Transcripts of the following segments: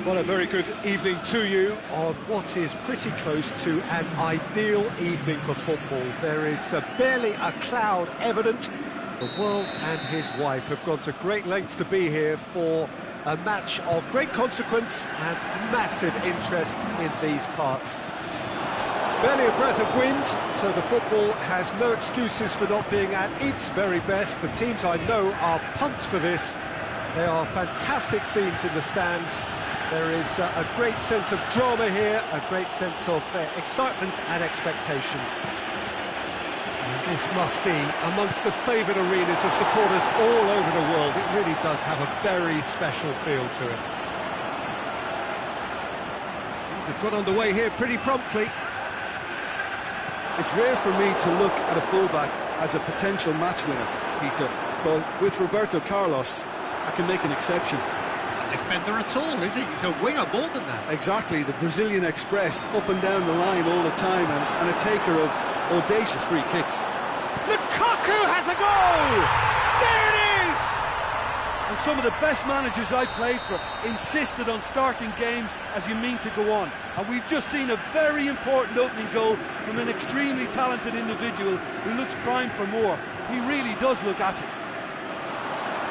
Well, a very good evening to you on what is pretty close to an ideal evening for football. There is barely a cloud evident. The world and his wife have gone to great lengths to be here for a match of great consequence and massive interest in these parts. Barely a breath of wind, so the football has no excuses for not being at its very best. The teams I know are pumped for this. There are fantastic scenes in the stands. There is a great sense of drama here, a great sense of excitement and expectation. And this must be amongst the favoured arenas of supporters all over the world. It really does have a very special feel to it. Things have got underway here pretty promptly. It's rare for me to look at a fullback as a potential match winner, Peter, but with Roberto Carlos, I can make an exception. Defender at all, is he? He's a winger more than that. Exactly, the Brazilian Express, up and down the line all the time, and a taker of audacious free kicks. Lukaku has a goal! There it is! And some of the best managers I played for insisted on starting games as you mean to go on. And we've just seen a very important opening goal from an extremely talented individual who looks primed for more. He really does look at it.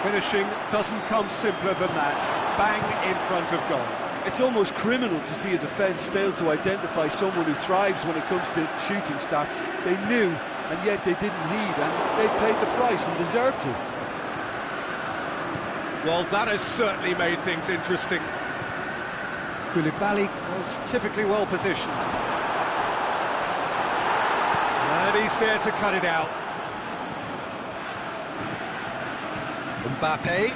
Finishing doesn't come simpler than that. Bang in front of goal. It's almost criminal to see a defence fail to identify someone who thrives when it comes to shooting stats. They knew, and yet they didn't heed, and they've paid the price and deserve to. Well, that has certainly made things interesting. Koulibaly was typically well positioned. And he's there to cut it out. Mbappe.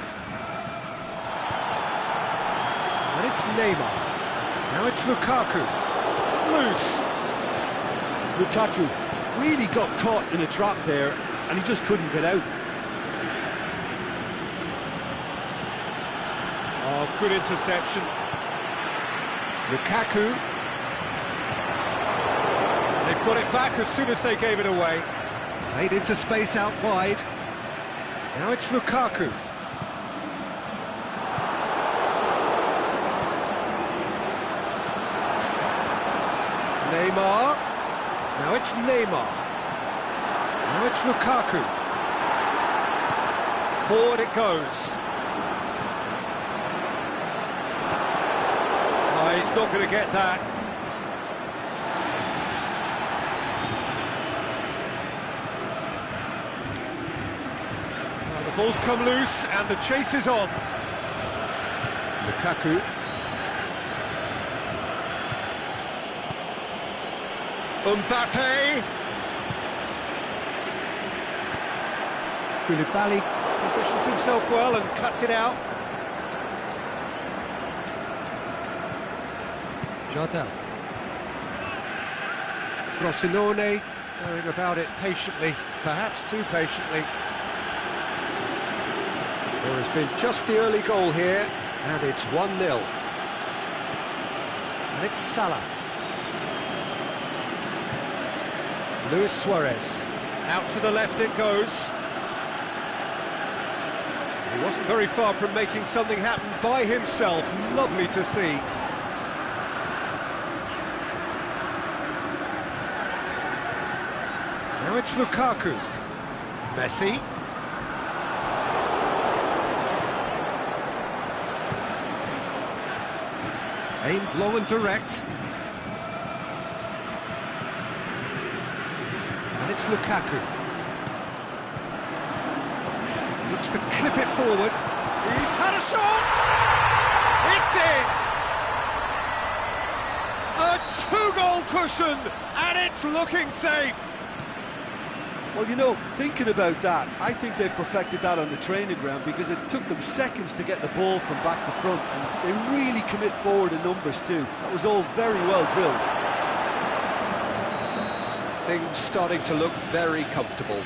And it's Neymar. Now it's Lukaku. Loose. Lukaku really got caught in a trap there, and he just couldn't get out. Oh, good interception. Lukaku. They've got it back as soon as they gave it away. Played into space out wide. Now it's Lukaku. Neymar. Now it's Neymar. Now it's Lukaku. Forward it goes. Oh, he's not going to get that. The ball's come loose and the chase is on. Lukaku. Mbappe. Koulibaly positions himself well and cuts it out. Jardel. Rosinone going about it patiently, perhaps too patiently. There has been just the early goal here, and it's 1-0. And it's Salah. Luis Suarez. Out to the left it goes. He wasn't very far from making something happen by himself. Lovely to see. Now it's Lukaku. Messi. Aimed long and direct. And it's Lukaku. Looks to clip it forward. He's had a shot! It's in! A two-goal cushion, and it's looking safe. Well, you know, thinking about that, I think they've perfected that on the training ground because it took them seconds to get the ball from back to front, and they really commit forward in numbers too. That was all very well drilled. Things starting to look very comfortable.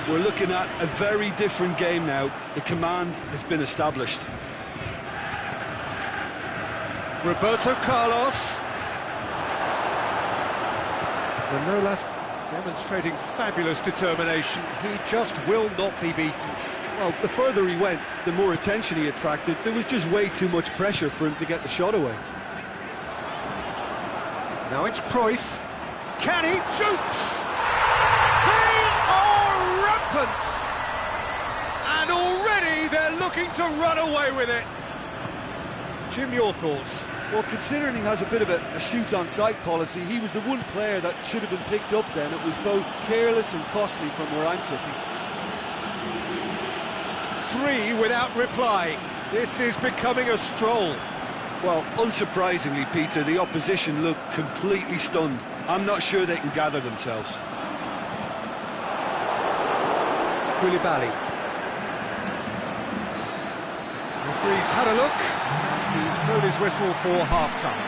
We're looking at a very different game now. The command has been established. Roberto Carlos. Manolas demonstrating fabulous determination. He just will not be beaten. Well, the further he went, the more attention he attracted. There was just way too much pressure for him to get the shot away. Now it's Cruyff. Can he? Shoots! They are rampant! And already they're looking to run away with it. Jim, your thoughts? Well, considering he has a bit of a shoot-on-sight policy, he was the one player that should have been picked up then. It was both careless and costly from where I'm sitting. 3 without reply. This is becoming a stroll. Well, unsurprisingly, Peter, the opposition looked completely stunned. I'm not sure they can gather themselves. Koulibaly. Referee's had a look. He's blown his whistle for half-time.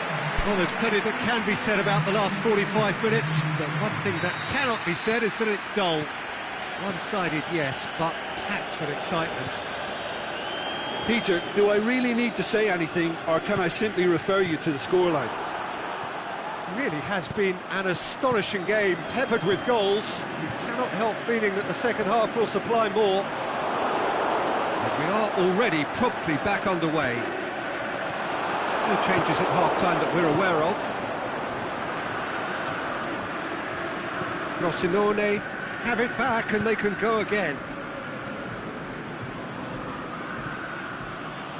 Well, there's plenty that can be said about the last 45 minutes, but one thing that cannot be said is that it's dull. One-sided, yes, but packed with excitement. Peter, do I really need to say anything, or can I simply refer you to the scoreline? It really has been an astonishing game, peppered with goals. You cannot help feeling that the second half will supply more. But we are already promptly back underway. No changes at half-time that we're aware of. Frosinone have it back and they can go again.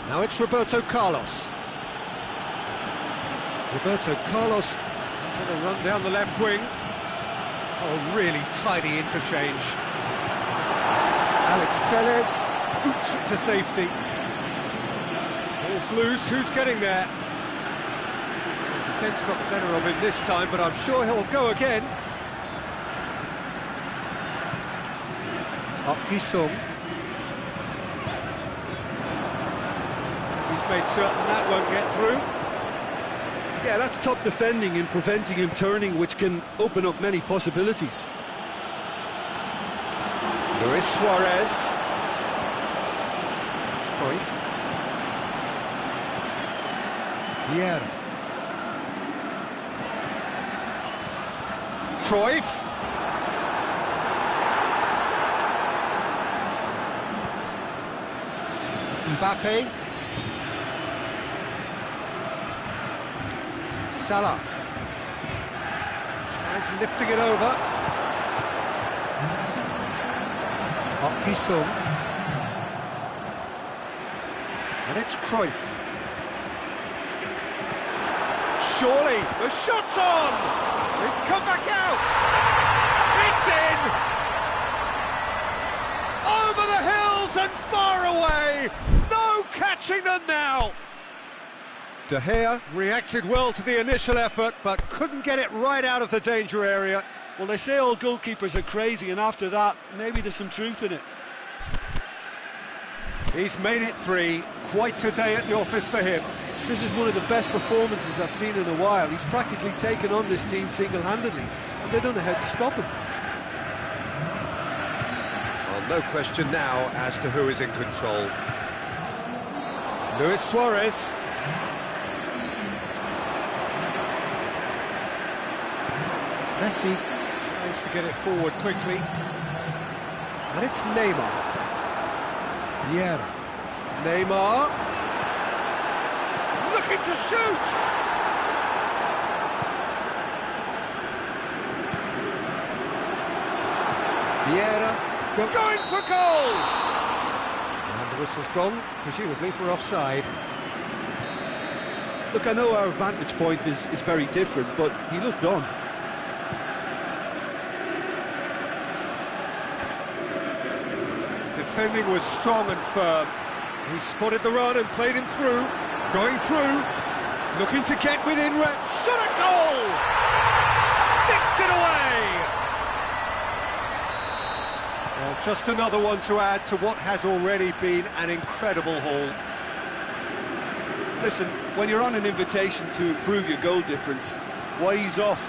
Now it's Roberto Carlos. Roberto Carlos trying to run down the left wing. Oh, really tidy interchange. Alex Telles boots it to safety. Ball's loose, who's getting there? Defence got the better of him this time, but I'm sure he'll go again. Up Ji-sung. He's made certain that won't get through. Yeah, that's top defending and preventing him turning, which can open up many possibilities. Luis Suarez. Cruyff. Vieira. Cruyff. Mbappe. Salah. Tries lifting it over. Up Ji-sung. And it's Cruyff. Surely, the shot's on! It's come back out! It's in! Over the hills and far away! No catching them now! De Gea reacted well to the initial effort, but couldn't get it right out of the danger area. Well, they say all goalkeepers are crazy, and after that, maybe there's some truth in it. He's made it 3. Quite a day at the office for him. This is one of the best performances I've seen in a while. He's practically taken on this team single-handedly, and they don't know how to stop him. Well, no question now as to who is in control. Luis Suarez. Messi tries to get it forward quickly. And it's Neymar. Vieira. Neymar. Looking to shoot! Vieira going for goal! And the whistle's gone, presumably for offside. Look, I know our vantage point is very different, but he looked on. Defending was strong and firm. He spotted the run and played him through. Going through. Looking to get within range. Shot a goal! Sticks it away! Well, just another one to add to what has already been an incredible haul. Listen, when you're on an invitation to improve your goal difference, why ease off?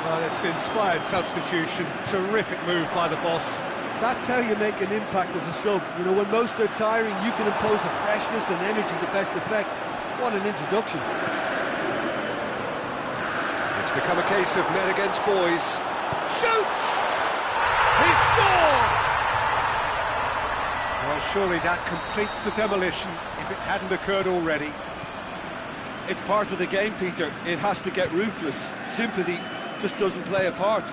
Well, it's an inspired substitution. Terrific move by the boss. That's how you make an impact as a sub. You know, when most are tiring, you can impose a freshness and energy to best effect. What an introduction. It's become a case of men against boys. Shoots! He scored! Well, surely that completes the demolition if it hadn't occurred already. It's part of the game, Peter. It has to get ruthless. Sympathy just doesn't play a part.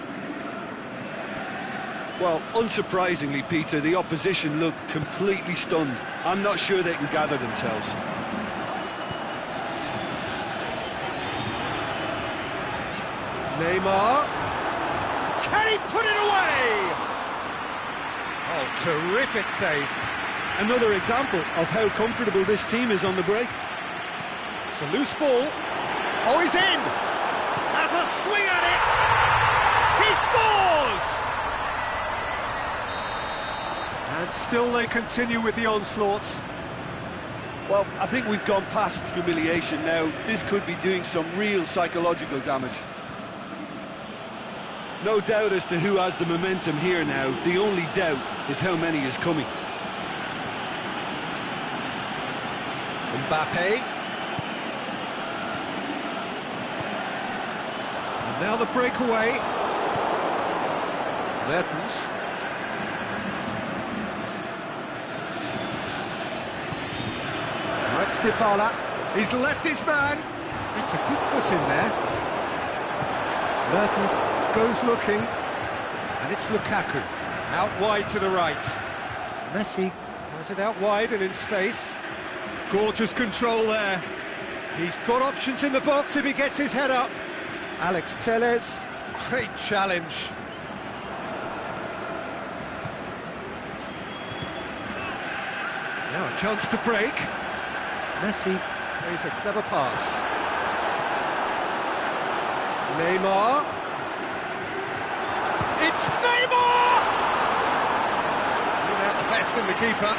Well, unsurprisingly, Peter, the opposition look completely stunned. I'm not sure they can gather themselves. Neymar. Can he put it away? Oh, terrific save. Another example of how comfortable this team is on the break. It's a loose ball. Oh, he's in! Has a swing at it! He scores! And still they continue with the onslaught. Well, I think we've gone past humiliation now. This could be doing some real psychological damage. No doubt as to who has the momentum here now. The only doubt is how many is coming. Mbappe. And now the breakaway. Mertens. That's Dybala. He's left his man. It's a good foot in there. Mertens goes looking, and it's Lukaku. Out wide to the right. Messi has it out wide and in space. Gorgeous control there. He's got options in the box if he gets his head up. Alex Telles, great challenge. Now a chance to break. Messi plays a clever pass. Neymar. It's Neymar! Without the best in the keeper.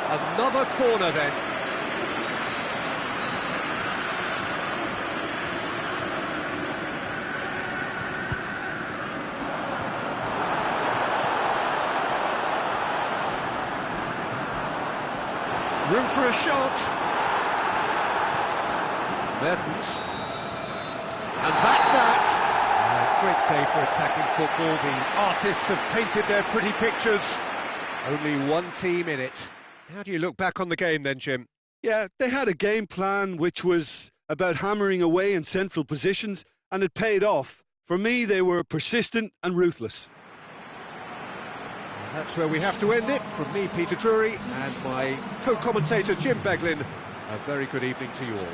Another corner then. Room for a shot. Mertens. And that's that. A great day for attacking football. The artists have painted their pretty pictures. Only one team in it. How do you look back on the game then, Jim? Yeah, they had a game plan which was about hammering away in central positions, and it paid off. For me, they were persistent and ruthless. That's where we have to end it. From me, Peter Drury, and my co-commentator, Jim Beglin, a very good evening to you all.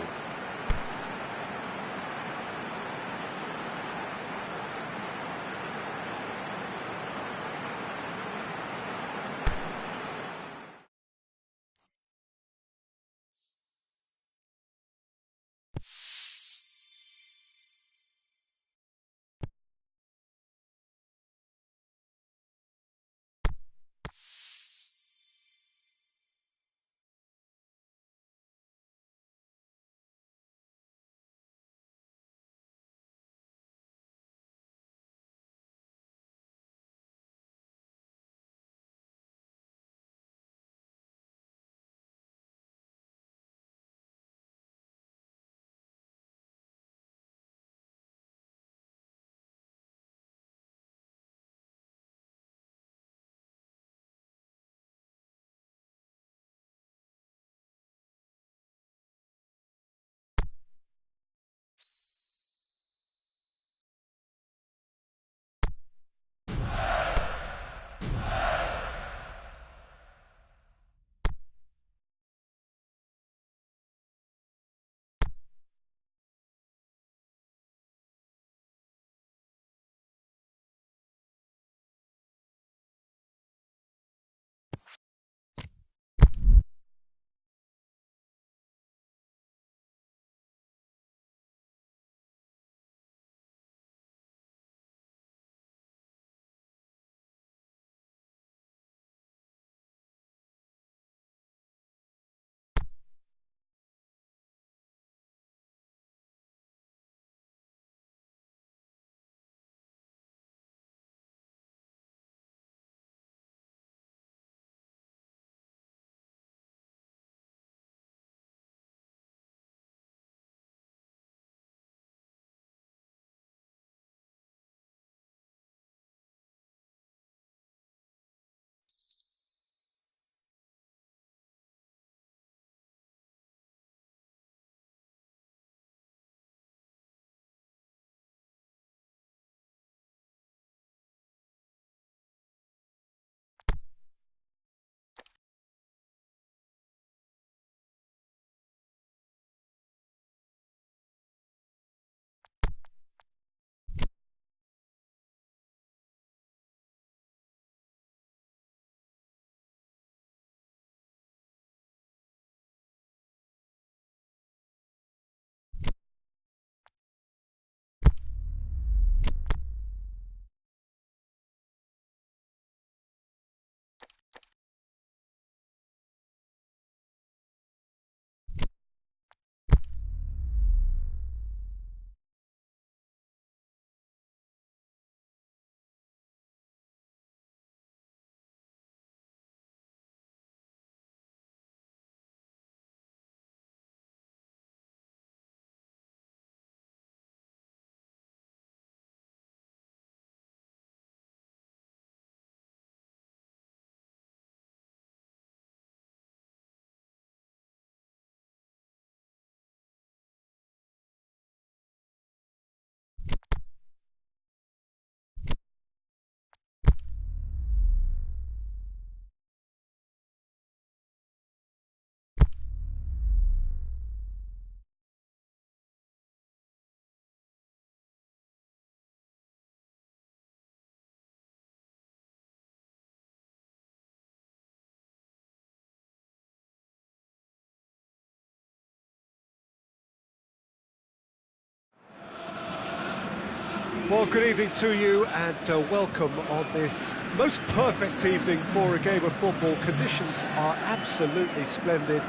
Well, good evening to you and welcome on this most perfect evening for a game of football. Conditions are absolutely splendid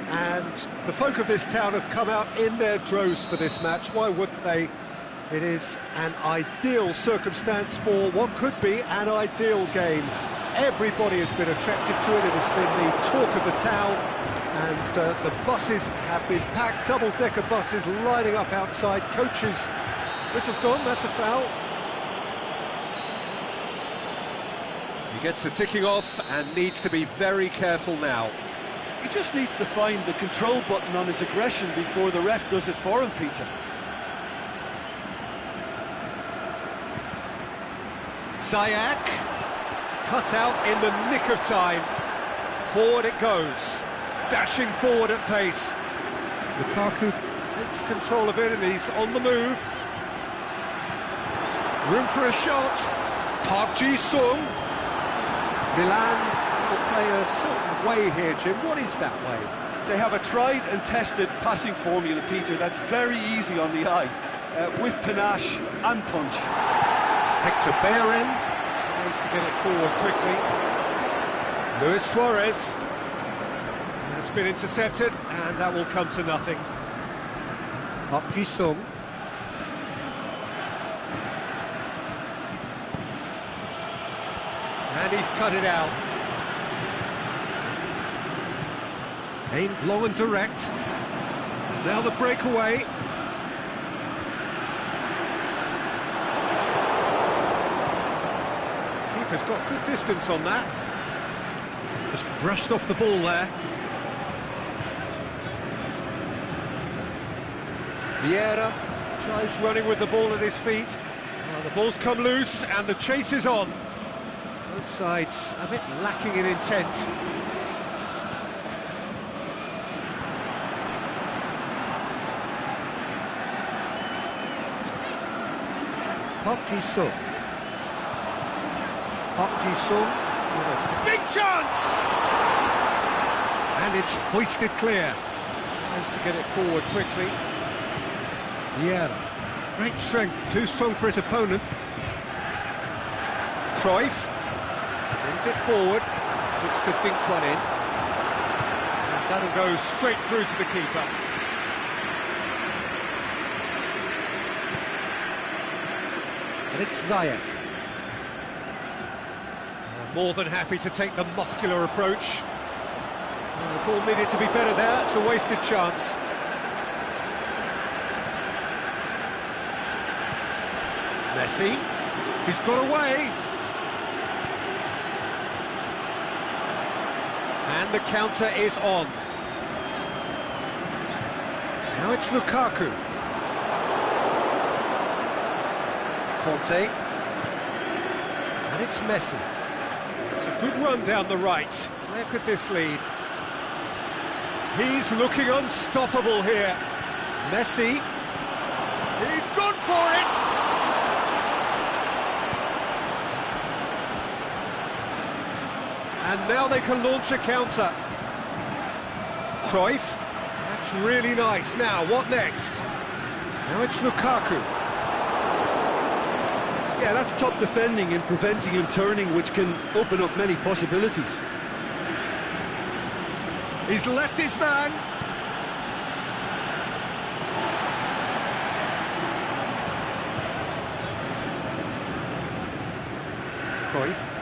and the folk of this town have come out in their droves for this match. Why wouldn't they? It is an ideal circumstance for what could be an ideal game. Everybody has been attracted to it. It has been the talk of the town and the buses have been packed, double-decker buses lining up outside, coaches. Whistle's gone, that's a foul. He gets the ticking off and needs to be very careful now. He just needs to find the control button on his aggression before the ref does it for him, Peter. Ziyech, cut out in the nick of time. Forward it goes, dashing forward at pace. Lukaku takes control of it and he's on the move. Room for a shot. Park Ji-sung. Milan will play a certain way here, Jim. What is that way? They have a tried and tested passing formula, Peter, that's very easy on the eye, with panache and punch. Hector Bellerin tries to get it forward quickly. Luis Suarez. It's been intercepted, and that will come to nothing. Park Ji-sung. And he's cut it out. Aimed long and direct. And now the breakaway. Keeper's got good distance on that. Just brushed off the ball there. Vieira tries running with the ball at his feet. Well, the ball's come loose and the chase is on. Both sides a bit lacking in intent. Park Ji-sung. Park Ji-sung. Big chance! And it's hoisted clear. Tries to get it forward quickly. Vieira. Great strength, too strong for his opponent. Cruyff. Brings it forward, looks to dink one in. And that'll go straight through to the keeper. And it's Ziyech. More than happy to take the muscular approach. The ball needed to be better there, it's a wasted chance. Messi, he's got away. And the counter is on. Now it's Lukaku. Conte. And it's Messi. It's a good run down the right. Where could this lead? He's looking unstoppable here. Messi. He's gone for it! And now they can launch a counter. Cruyff. That's really nice. Now, what next? Now it's Lukaku. Yeah, that's top defending and preventing him turning, which can open up many possibilities. He's left his man. Cruyff.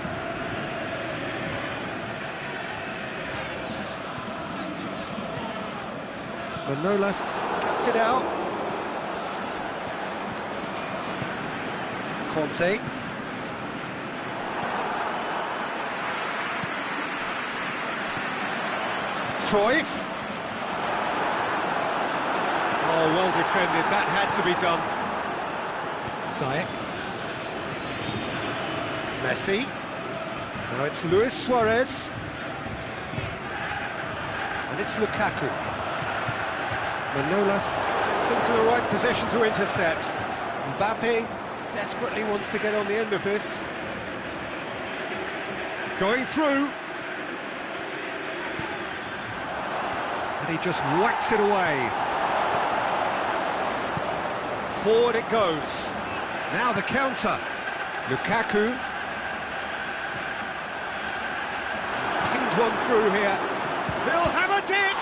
Manolas cuts it out. Conte. Cruyff. Oh, well defended. That had to be done. Ziyech. Messi. Now it's Luis Suarez. And it's Lukaku. Manolas gets into the right position to intercept. Mbappe desperately wants to get on the end of this. Going through. And he just whacks it away. Forward it goes. Now the counter. Lukaku. He's pinged one through here. He'll have a dip!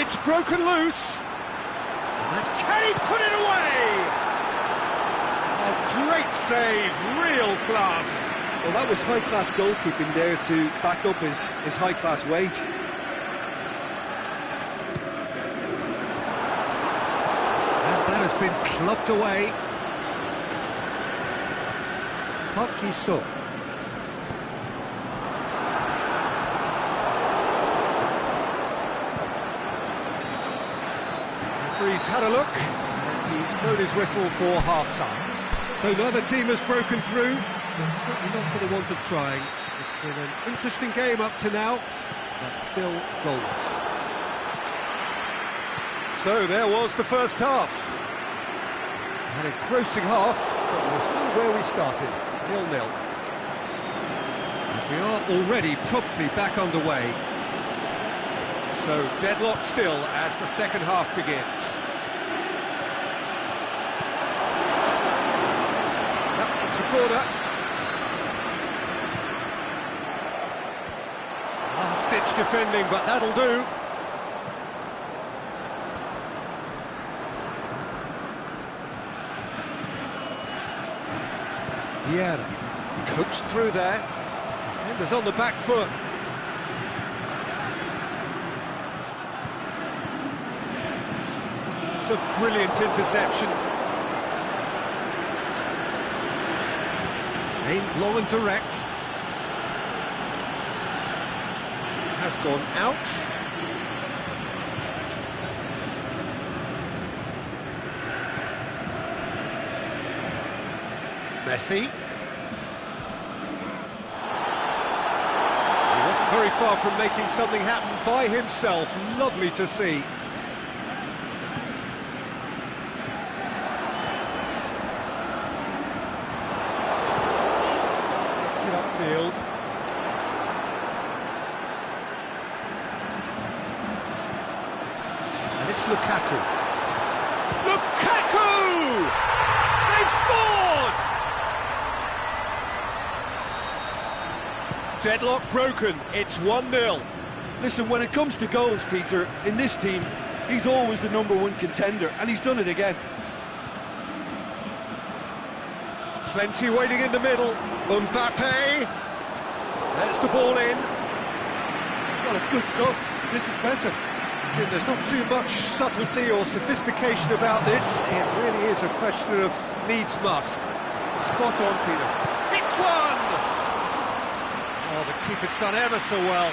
It's broken loose. And can he put it away? A great save, real class. Well, that was high-class goalkeeping there to back up his high-class wage. And that has been clubbed away. Pes2019. Referee's had a look, and he's blown his whistle for half-time. So neither team has broken through, but certainly not for the want of trying. It's been an interesting game up to now, but still goalless. So there was the first half. An engrossing half, but we're still where we started, 0-0. And we are already promptly back underway. So deadlock still as the second half begins. Yep, it's a corner. Last-ditch defending, but that'll do. Yeah, coached through there. Defenders on the back foot. It's a brilliant interception. Aimed long and direct. Has gone out. Messi. He wasn't very far from making something happen by himself. Lovely to see. Gets it upfield. And it's Lukaku. Lukaku! They've scored! Deadlock broken, it's 1-0. Listen, when it comes to goals, Peter, in this team, he's always the #1 contender, and he's done it again. Plenty waiting in the middle. Mbappe. There's the ball in. Well, it's good stuff. This is better. Jim, there's not too much subtlety or sophistication about this. It really is a question of needs must. Spot on, Peter. It's one! Oh, the keeper's done ever so well.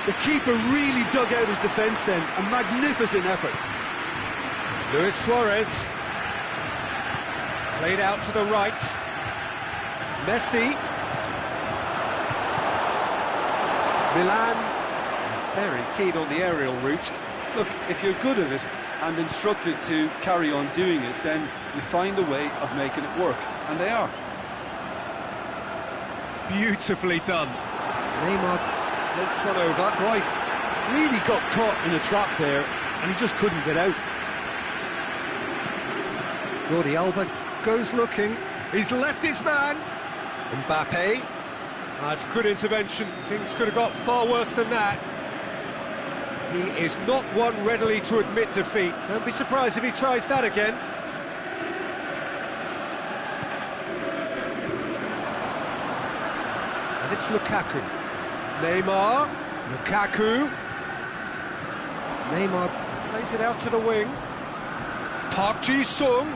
The keeper really dug out his defence then. A magnificent effort. Luis Suarez. Played out to the right. Messi. Milan. Very keen on the aerial route. Look, if you're good at it and instructed to carry on doing it, then you find a way of making it work. And they are. Beautifully done. Neymar floats one over. Right, really got caught in a trap there, and he just couldn't get out. Jordi Alba goes looking. He's left his man. Mbappe. That's good intervention. Things could have got far worse than that. He is not one readily to admit defeat. Don't be surprised if he tries that again. And it's Lukaku. Neymar. Lukaku. Neymar plays it out to the wing. Pes2019.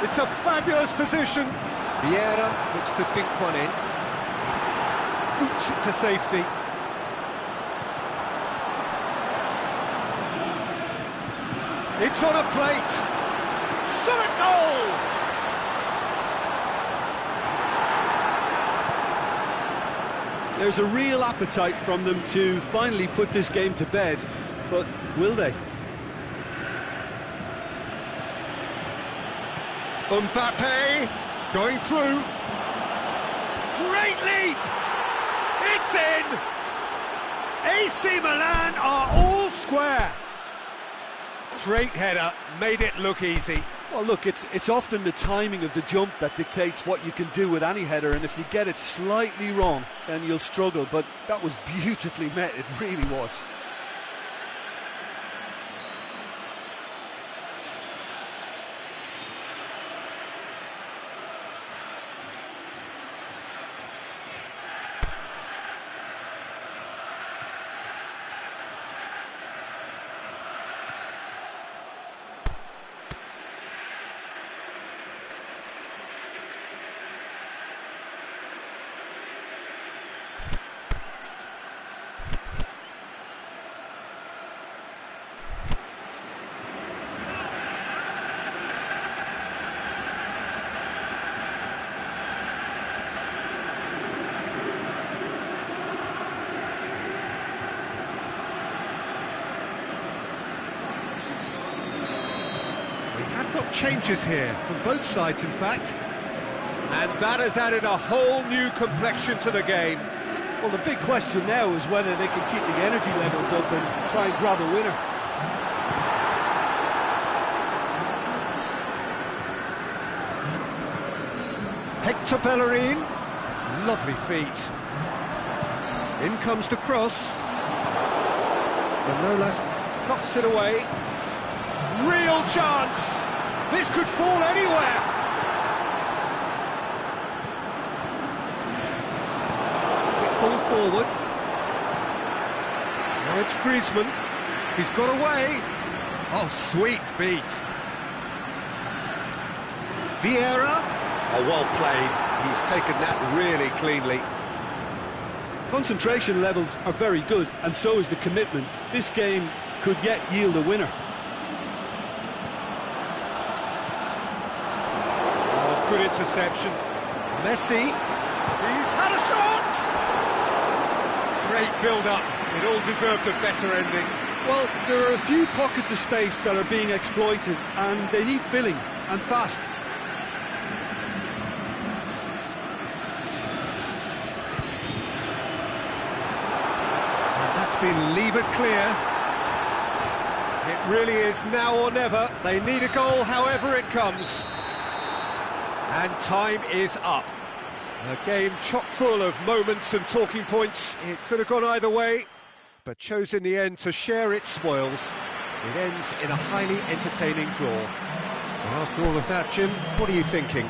It's a fabulous position. Vieira looks to dink one in. Boots it to safety. It's on a plate. Shot a goal! There's a real appetite from them to finally put this game to bed, but will they? Mbappe going through. Great leap! It's in! AC Milan are all square. Straight header, made it look easy. Well, look, it's often the timing of the jump that dictates what you can do with any header, and if you get it slightly wrong, then you'll struggle. But that was beautifully met, it really was. Got changes here from both sides, in fact, and that has added a whole new complexion to the game. Well, the big question now is whether they can keep the energy levels up and try and grab a winner. Hector Bellerin, lovely feet. In comes the cross. Manolas knocks it away. Real chance! This could fall anywhere! Ball forward. Now it's Griezmann. He's got away. Oh, sweet feet. Vieira. Oh, well played. He's taken that really cleanly. Concentration levels are very good, and so is the commitment. This game could yet yield a winner. Good interception. Messi, he's had a shot! Great build-up. It all deserved a better ending. Well, there are a few pockets of space that are being exploited, and they need filling, and fast. And that's been levered clear. It really is now or never. They need a goal however it comes. And time is up. A game chock full of moments and talking points. It could have gone either way, but chose in the end to share its spoils. It ends in a highly entertaining draw. And after all of that, Jim, what are you thinking?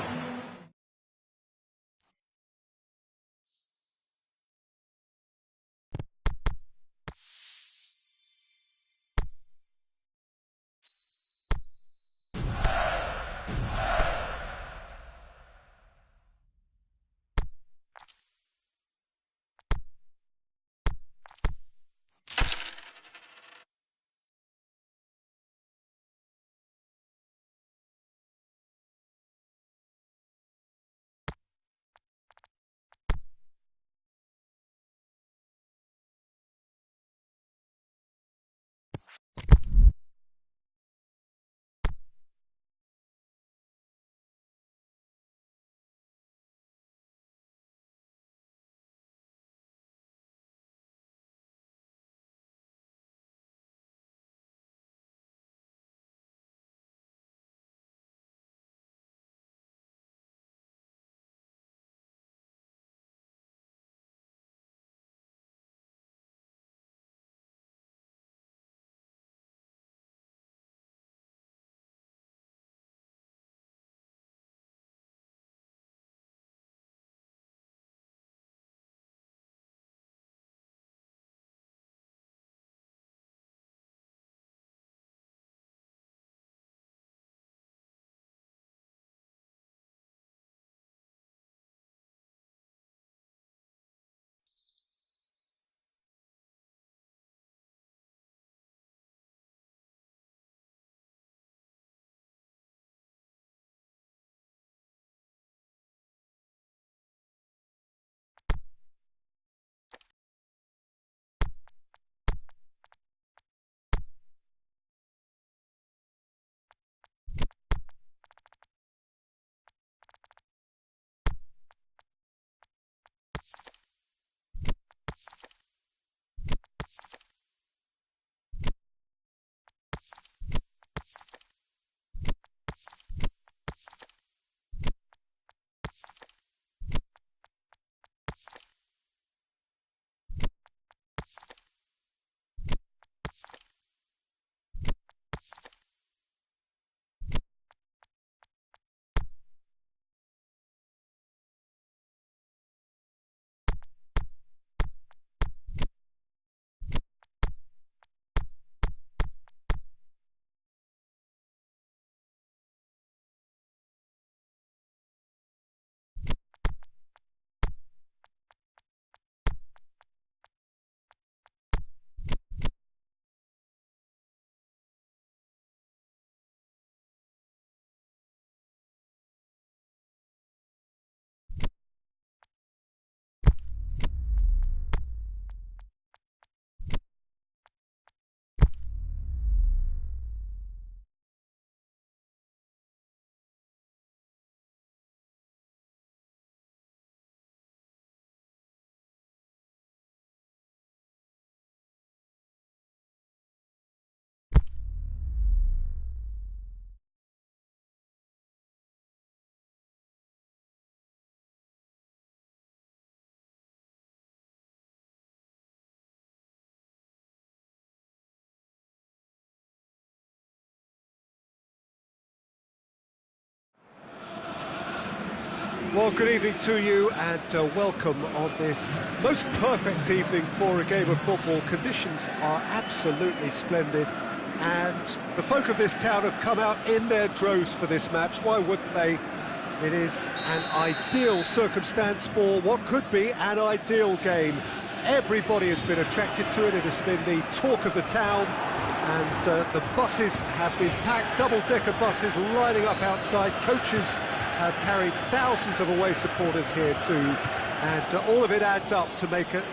Well, good evening to you and welcome on this most perfect evening for a game of football. Conditions are absolutely splendid and the folk of this town have come out in their droves for this match. Why wouldn't they? It is an ideal circumstance for what could be an ideal game. Everybody has been attracted to it. It has been the talk of the town, and the buses have been packed, double-decker buses lining up outside. Coaches have carried thousands of away supporters here too, and all of it adds up to make a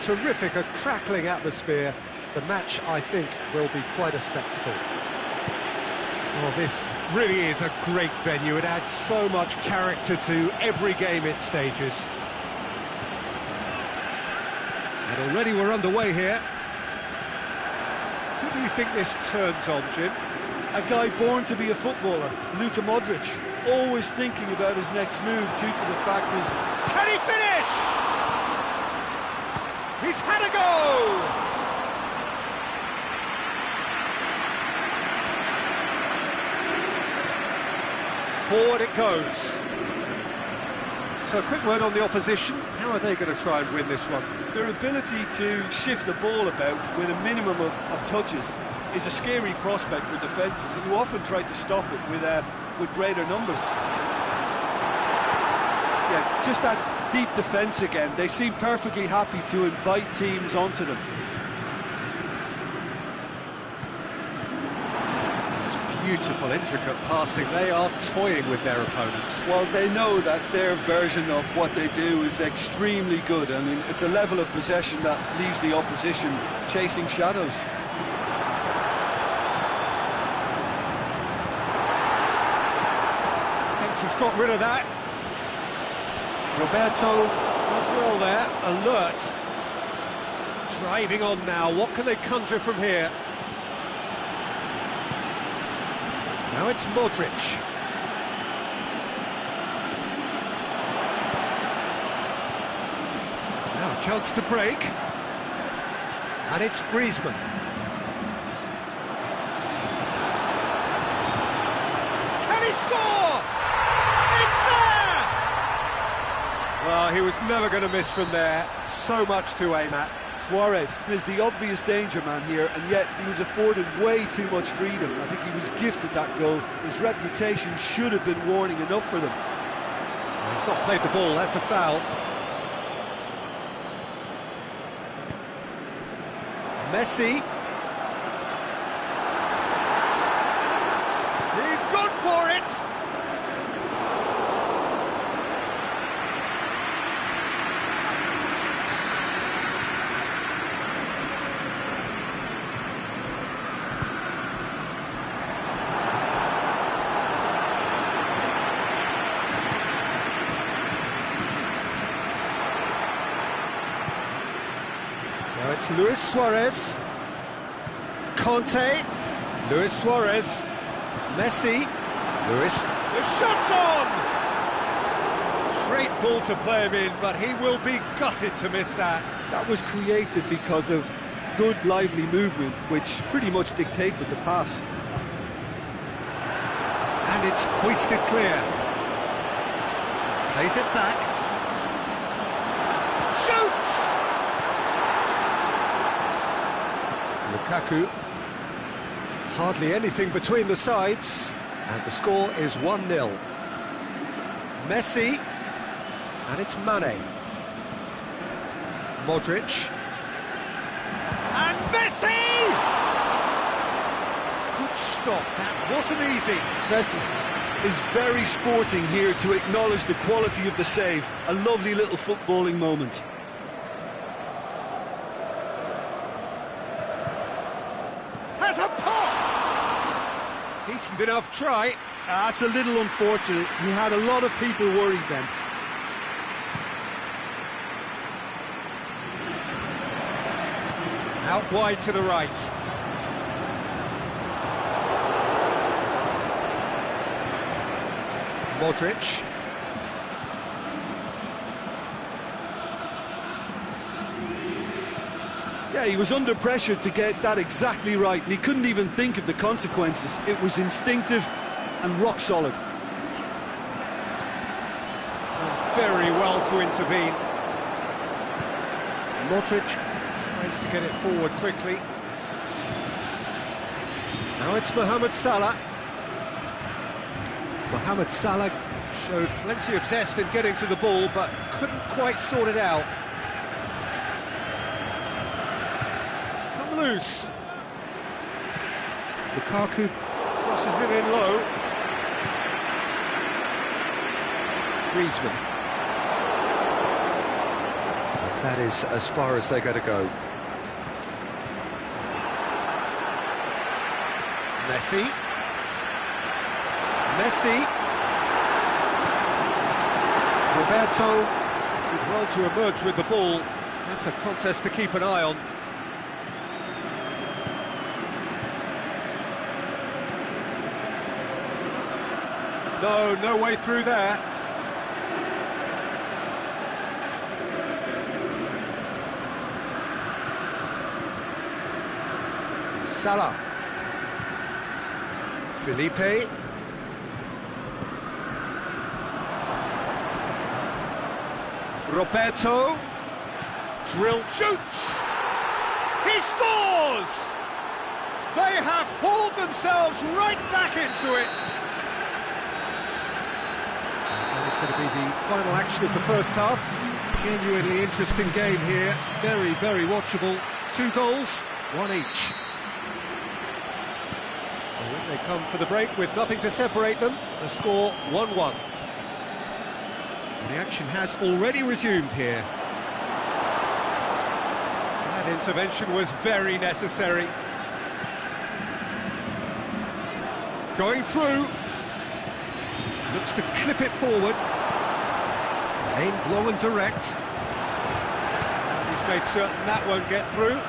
terrific, a crackling atmosphere. The match, I think, will be quite a spectacle. Well, this really is a great venue. It adds so much character to every game it stages. And already we're underway here. Who do you think this turns on, Jim? A guy born to be a footballer, Luka Modric, always thinking about his next move due to the fact is... Can he finish? He's had a go! Forward it goes. So a quick word on the opposition. How are they going to try and win this one? Their ability to shift the ball about with a minimum of touches is a scary prospect for defences who often try to stop it with greater numbers. Yeah, just that deep defence again. They seem perfectly happy to invite teams onto them. Beautiful, intricate passing. They are toying with their opponents. Well, they know that their version of what they do is extremely good. I mean, it's a level of possession that leaves the opposition chasing shadows. Fence has got rid of that. Roberto as well there, alert. Driving on now. What can they conjure from here? Now it's Modric. Now a chance to break. And it's Griezmann. Can he score? It's there! Well, he was never going to miss from there. So much to aim at. Suarez is the obvious danger man here, and yet he was afforded way too much freedom. I think he was gifted that goal. His reputation should have been warning enough for them. He's not played the ball, that's a foul. Messi. He's gone for it! Now it's Luis Suarez, Conte, Luis Suarez, Messi, the shot's on! Great ball to play him in, but he will be gutted to miss that. That was created because of good, lively movement, which pretty much dictated the pass. And it's hoisted clear. Plays it back. Shoots! Lukaku, hardly anything between the sides, and the score is 1-0. Messi, and it's Mane. Modric, and Messi! Good stop, that wasn't easy. Messi is very sporting here to acknowledge the quality of the save. A lovely little footballing moment. Has a pop! Decent enough try. That's a little unfortunate. He had a lot of people worried then. Out wide to the right. Modric. Yeah, he was under pressure to get that exactly right, and he couldn't even think of the consequences. It was instinctive and rock solid. very well to intervene. Modric tries to get it forward quickly. Now it's Mohamed Salah. Mohamed Salah showed plenty of zest in getting to the ball, but couldn't quite sort it out. It's come loose. Lukaku crosses it in low. Griezmann. That is as far as they're going to go. Messi. Roberto did well to emerge with the ball. That's a contest to keep an eye on. No way through there. Salah. Felipe. Roberto. Drill. Shoots! He scores! They have hauled themselves right back into it. That is going to be the final action of the first half. Genuinely interesting game here. Very, very watchable. 2 goals, 1 each. They come for the break with nothing to separate them. The score 1-1. The action has already resumed here. That intervention was very necessary. Going through. Looks to clip it forward. Aimed long and direct. And he's made certain that won't get through.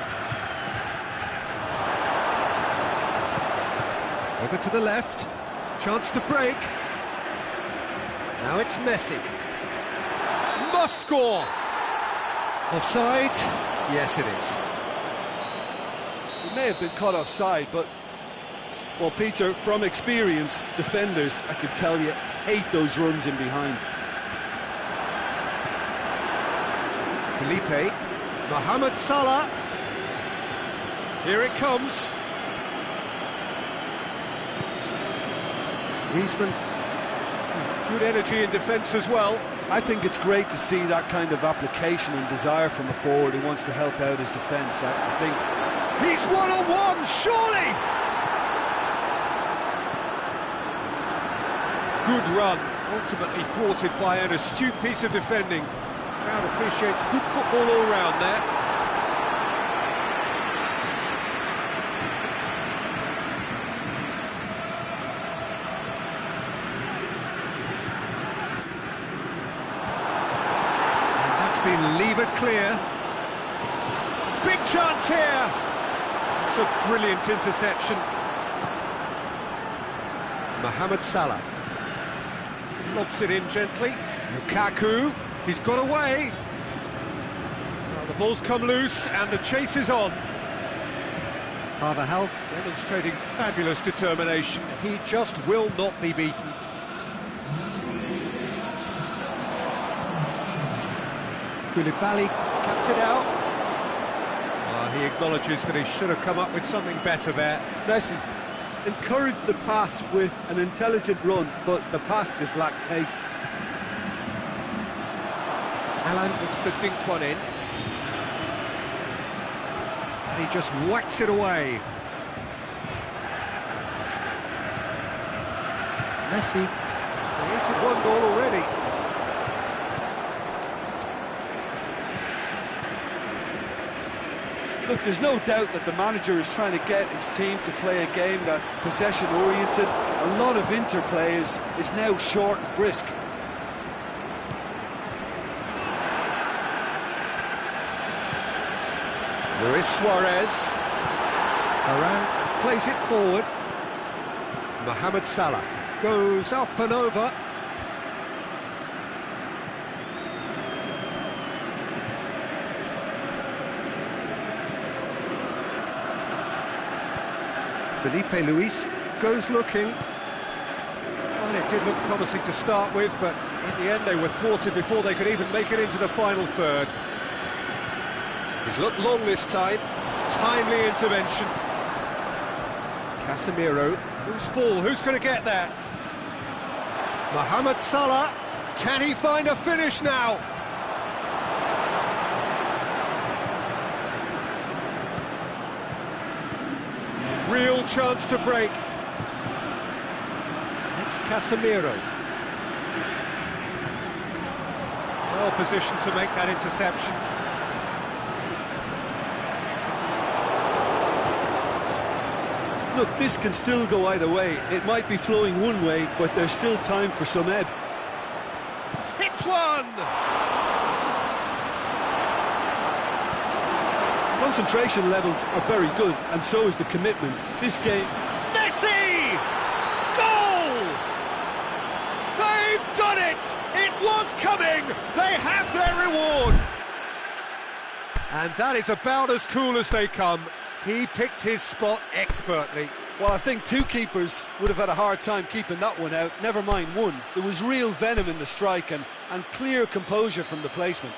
Over to the left, chance to break. Now it's Messi. Must score! Offside? Yes, it is. He may have been caught offside, but, well, Peter, from experience, defenders, I can tell you, hate those runs in behind. Felipe. Mohamed Salah. Here it comes. Griezmann, good energy in defence as well. I think it's great to see that kind of application and desire from a forward who wants to help out his defence. I think he's one-on-one, surely! Good run, ultimately thwarted by an astute piece of defending. Crowd appreciates good football all round there. Been levered clear. Big chance here. It's a brilliant interception. Mohamed Salah lobs it in gently. Lukaku, he's got away. Well, the ball's come loose and the chase is on. Carvajal demonstrating fabulous determination. He just will not be beaten. Koulibaly cuts it out. He acknowledges that he should have come up with something better there. Messi encouraged the pass with an intelligent run, but the pass just lacked pace. Alan looks to dink one in. And he just whacks it away. Messi has created 1 goal already. Look, there's no doubt that the manager is trying to get his team to play a game that's possession-oriented. A lot of interplay is now short and brisk. Luis Suarez. Varane plays it forward. Mohamed Salah goes up and over. Felipe Luis goes looking. Well, it did look promising to start with, but in the end they were thwarted before they could even make it into the final third. He's looked long this time. Timely intervention. Casemiro. Who's ball? Who's going to get there? Mohamed Salah. Can he find a finish now? Real chance to break. It's Casemiro. Well positioned to make that interception. Look, this can still go either way. It might be flowing one way, but there's still time for some ebb. Hits one! Concentration levels are very good, and so is the commitment. This game... Messi! Goal! They've done it! It was coming! They have their reward! And that is about as cool as they come. He picked his spot expertly. Well, I think two keepers would have had a hard time keeping that one out, never mind one. There was real venom in the strike and clear composure from the placement.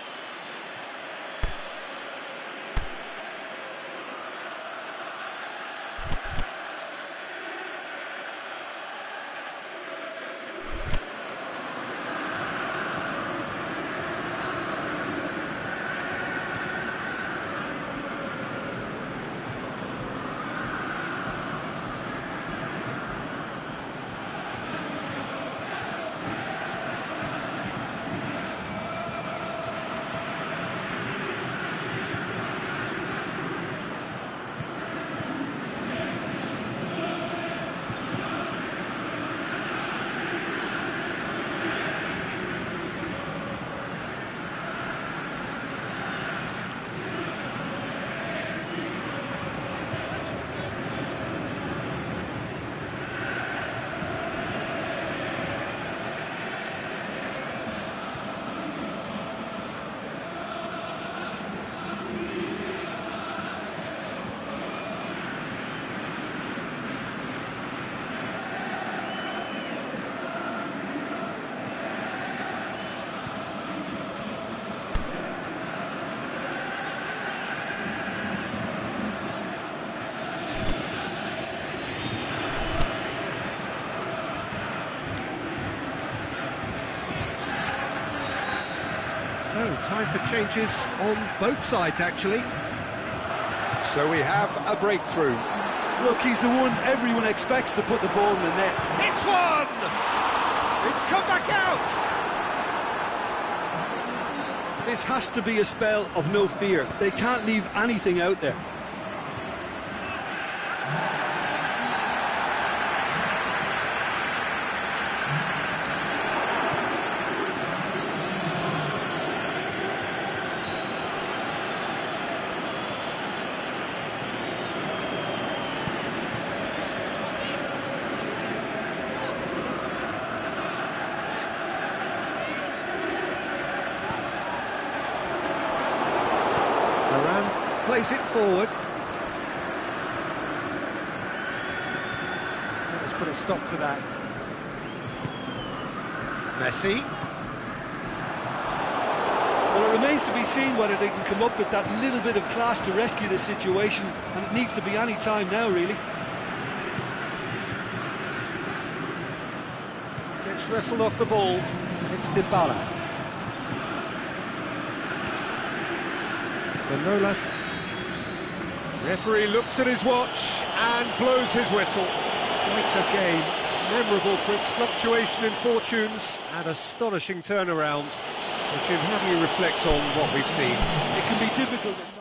So, time for changes on both sides, actually. So we have a breakthrough. Look, he's the one everyone expects to put the ball in the net. It's one! It's come back out! This has to be a spell of no fear. They can't leave anything out there. Plays it forward. Let's put a stop to that. Messi. Well, it remains to be seen whether they can come up with that little bit of class to rescue this situation, and it needs to be any time now, really. Gets wrestled off the ball. It's Dybala. Manolas. Referee looks at his watch and blows his whistle. Quite a game, memorable for its fluctuation in fortunes and astonishing turnaround. So Jim, how do you reflect on what we've seen? It can be difficult at times.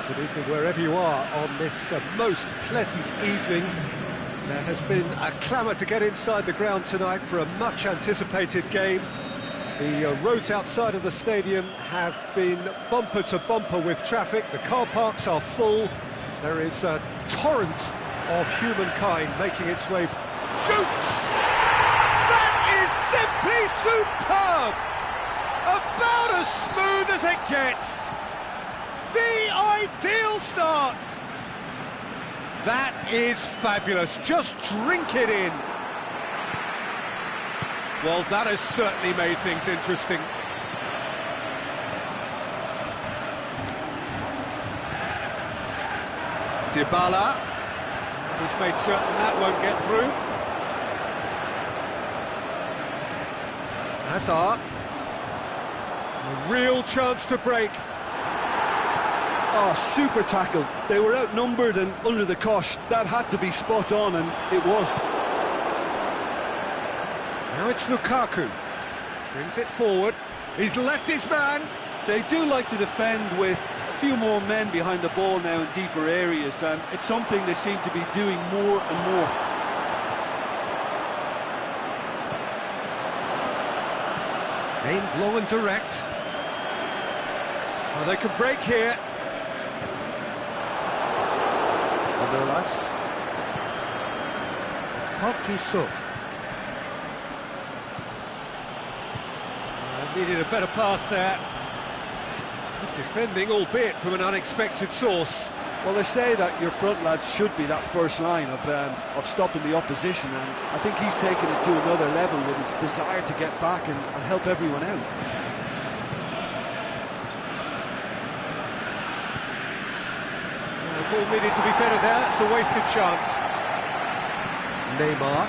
Good evening wherever you are on this most pleasant evening. There has been a clamour to get inside the ground tonight for a much-anticipated game. The roads outside of the stadium have been bumper to bumper with traffic. The car parks are full. There is a torrent of humankind making its way. Shoots! That is simply superb! About as smooth as it gets. The ideal start. That is fabulous. Just drink it in. Well, that has certainly made things interesting. Dybala. He's made certain that won't get through. Hazard. A real chance to break. Oh, super tackle. They were outnumbered and under the cosh. That had to be spot on, and it was. Now it's Lukaku. Brings it forward. He's left his man. They do like to defend with a few more men behind the ball now in deeper areas, and it's something they seem to be doing more and more. Aimed long and direct. Oh, they can break here. Manolas. Pes2019. Needed a better pass there. Good defending, albeit from an unexpected source. Well, they say that your front lads should be that first line of stopping the opposition, and I think he's taken it to another level with his desire to get back and help everyone out. The ball needed to be better there. It's a wasted chance. Neymar.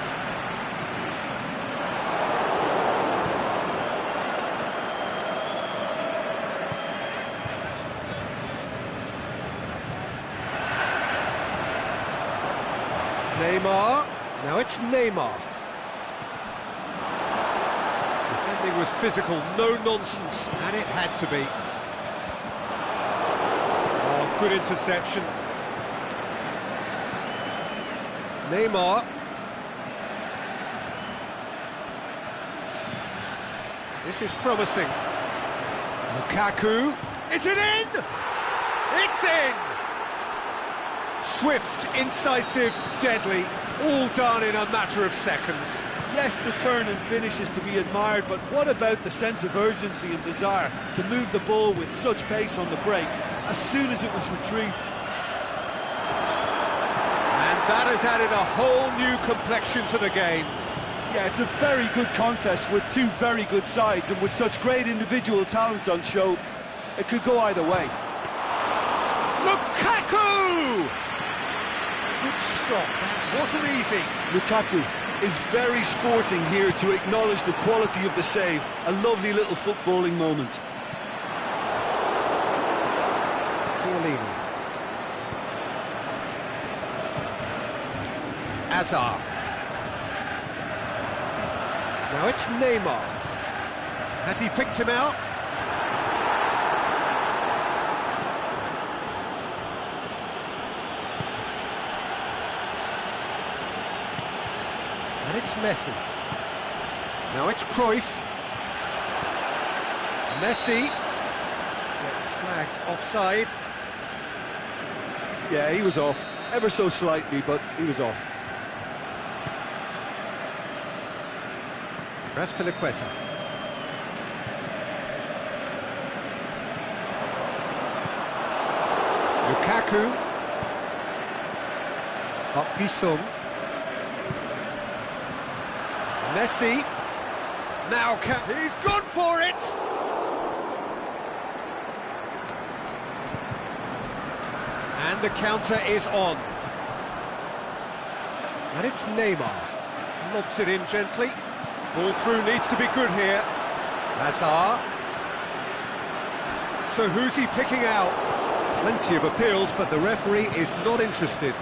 Neymar. Now it's Neymar. Defending was physical, no nonsense, and it had to be. Oh, good interception. Neymar. This is promising. Lukaku. Is it in? It's in! Swift, incisive, deadly, all done in a matter of seconds. Yes, the turn and finish is to be admired, but what about the sense of urgency and desire to move the ball with such pace on the break as soon as it was retrieved? And that has added a whole new complexion to the game. Yeah, it's a very good contest with two very good sides, and with such great individual talent on show, it could go either way. Lukaku! Good stop, that wasn't easy. Lukaku is very sporting here to acknowledge the quality of the save. A lovely little footballing moment. Chiellini. Hazard. Now it's Neymar. Has he picked him out? And it's Messi. Now it's Cruyff. Messi gets flagged offside. Yeah, he was off. Ever so slightly, but he was off. Raspilicueta. Lukaku. Pes2019. Messi. Now he's gone for it. And the counter is on. And it's Neymar. Lobs it in gently. Ball through needs to be good here. Hazard. So who's he picking out? Plenty of appeals, but the referee is not interested.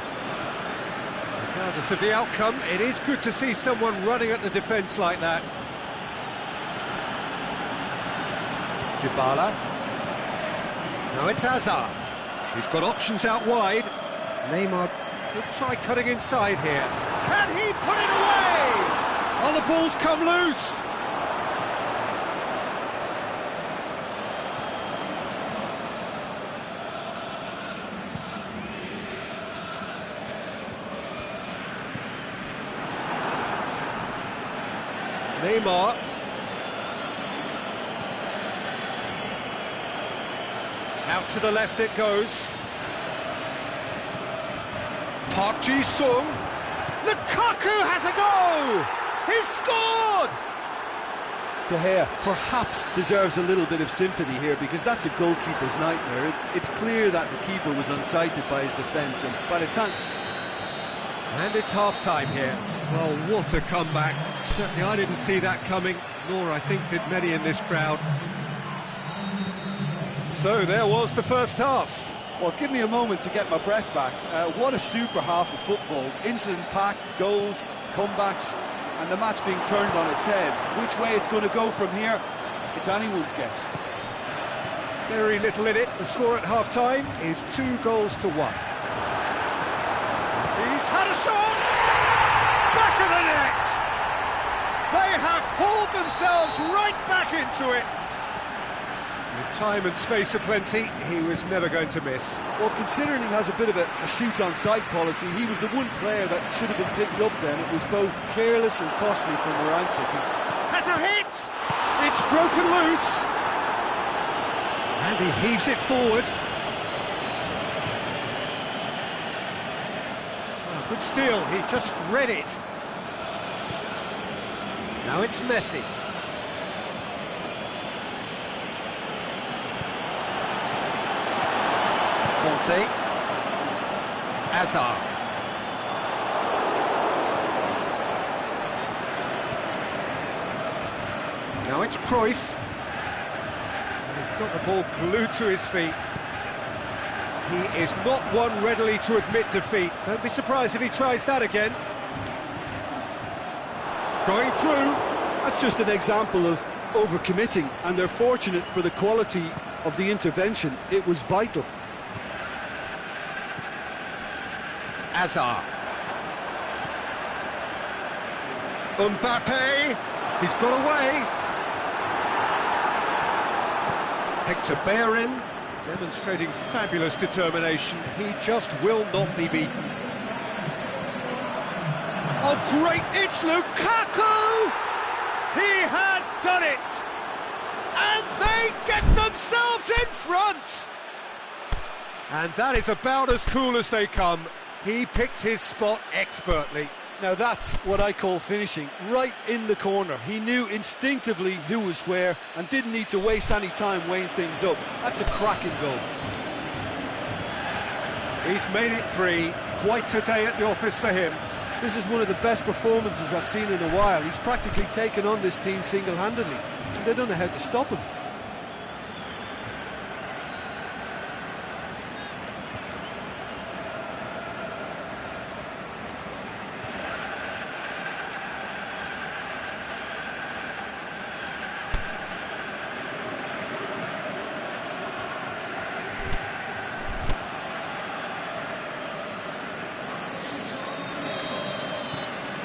Regardless of the outcome, it is good to see someone running at the defence like that. Dybala. Now it's Hazard. He's got options out wide. Neymar could try cutting inside here. Can he put it away? Oh, the ball's come loose. Neymar. Out to the left it goes. Park Ji-sung. Lukaku has a go! He's scored! De Gea perhaps deserves a little bit of sympathy here, because that's a goalkeeper's nightmare. It's clear that the keeper was unsighted by his defence, and by the time... And it's half-time here. Well, what a comeback. Certainly I didn't see that coming, nor I think did many in this crowd. So there was the first half. Well, give me a moment to get my breath back. What a super half of football. Incident-packed, goals, comebacks, and the match being turned on its head. Which way it's going to go from here, it's anyone's guess. Very little in it. The score at half-time is 2-1. He's had a shot! Back of the net! They have hauled themselves right back into it. With time and space aplenty, he was never going to miss. Well, considering he has a bit of a shoot-on-sight policy, he was the one player that should have been picked up then. It was both careless and costly from where I'm sitting. Has a hit! It's broken loose! And he heaves it forward. Oh, good steal, he just read it. Now it's Messi. Conte. Hazard. Now it's Cruyff. He's got the ball glued to his feet. He is not one readily to admit defeat. Don't be surprised if he tries that again. Going through. That's just an example of overcommitting, and they're fortunate for the quality of the intervention. It was vital. Hazard. Mbappe. He's got away. Hector Bellerin demonstrating fabulous determination. He just will not be beaten. Oh, great! It's Lukaku! He has done it! And they get themselves in front! And that is about as cool as they come. He picked his spot expertly. Now that's what I call finishing, right in the corner. He knew instinctively who was where and didn't need to waste any time weighing things up. That's a cracking goal. He's made it 3. Quite a day at the office for him. This is one of the best performances I've seen in a while. He's practically taken on this team single-handedly, and they don't know how to stop him.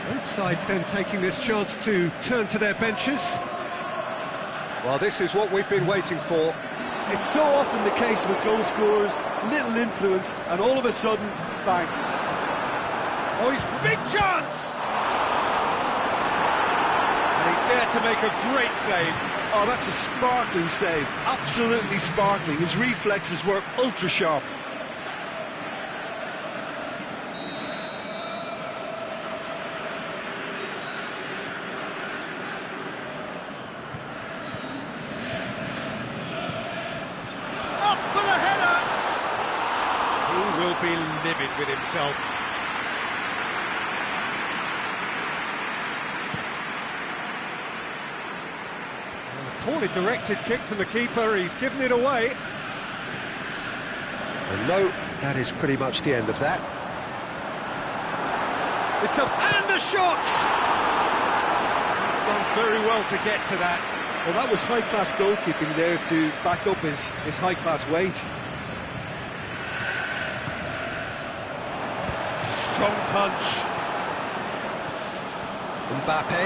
Both sides then taking this chance to turn to their benches. Well, this is what we've been waiting for. It's so often the case with goal scorers, little influence, and all of a sudden, bang. Oh, he's big chance! And he's there to make a great save. Oh, that's a sparkling save, absolutely sparkling. His reflexes were ultra sharp. Be livid with himself. A poorly directed kick from the keeper, he's given it away. And no, that is pretty much the end of that. It's up, and a shot! He's done very well to get to that. Well, that was high-class goalkeeping there to back up his high-class wage. strong punch. Mbappe.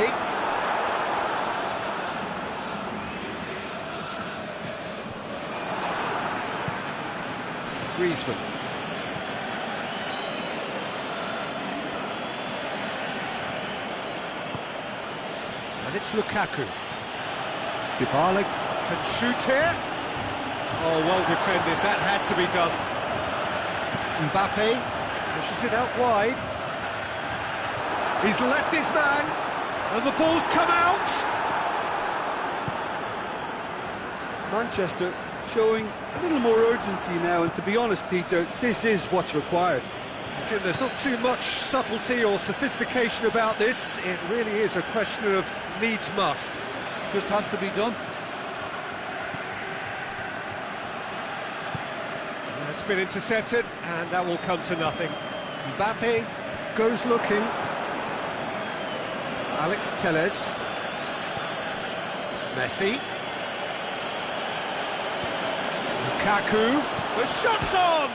Griezmann. And it's Lukaku. Dybala can shoot here. Oh, well defended. That had to be done. Mbappe pushes it out wide. He's left his man, and the ball's come out. Manchester showing a little more urgency now, and to be honest, Peter, this is what's required. Jim, there's not too much subtlety or sophistication about this. It really is a question of needs must. Just has to be done. It's been intercepted, and that will come to nothing. Mbappe goes looking. Alex Telles. Messi. Lukaku. The shot's on!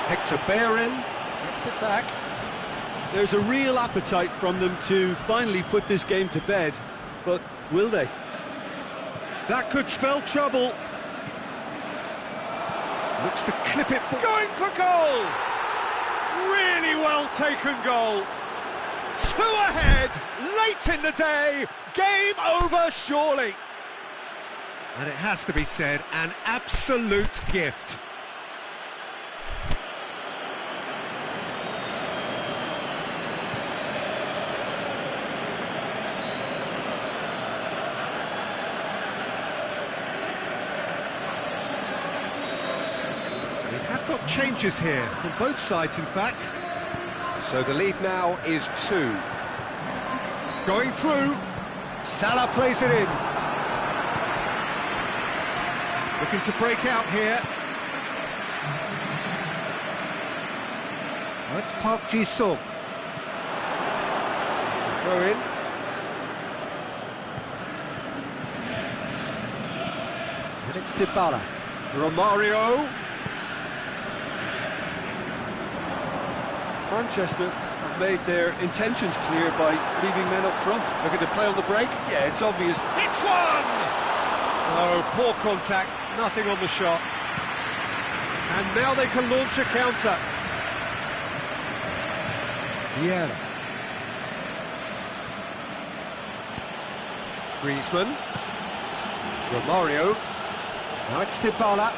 Hector Bellerin gets it back. There's a real appetite from them to finally put this game to bed, but will they? That could spell trouble. Looks to clip it for... Going for goal! Really well taken goal. 2 ahead, late in the day, game over surely. And it has to be said, an absolute gift. Got changes here from both sides, in fact. So the lead now is 2. Going through. Salah plays it in. Looking to break out here. That's Park Ji-sung. Throw in. And it's Dybala. Romario. Manchester have made their intentions clear by leaving men up front. Looking to play on the break. Yeah, it's obvious. Hits one! Oh, poor contact, nothing on the shot. And now they can launch a counter. Yeah. Griezmann. Romario. Now it's Dybala.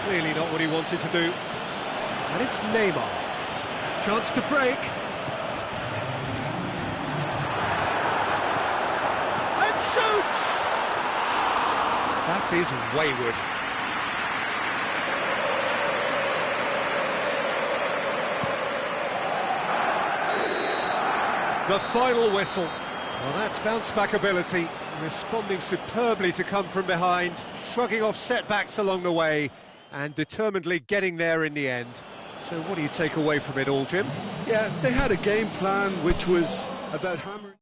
Clearly not what he wanted to do. And it's Neymar. Chance to break. And shoots! That is wayward. The final whistle. Well, that's bounce-back ability. Responding superbly to come from behind, shrugging off setbacks along the way, and determinedly getting there in the end. So what do you take away from it all, Jim? Yeah, they had a game plan which was about hammering.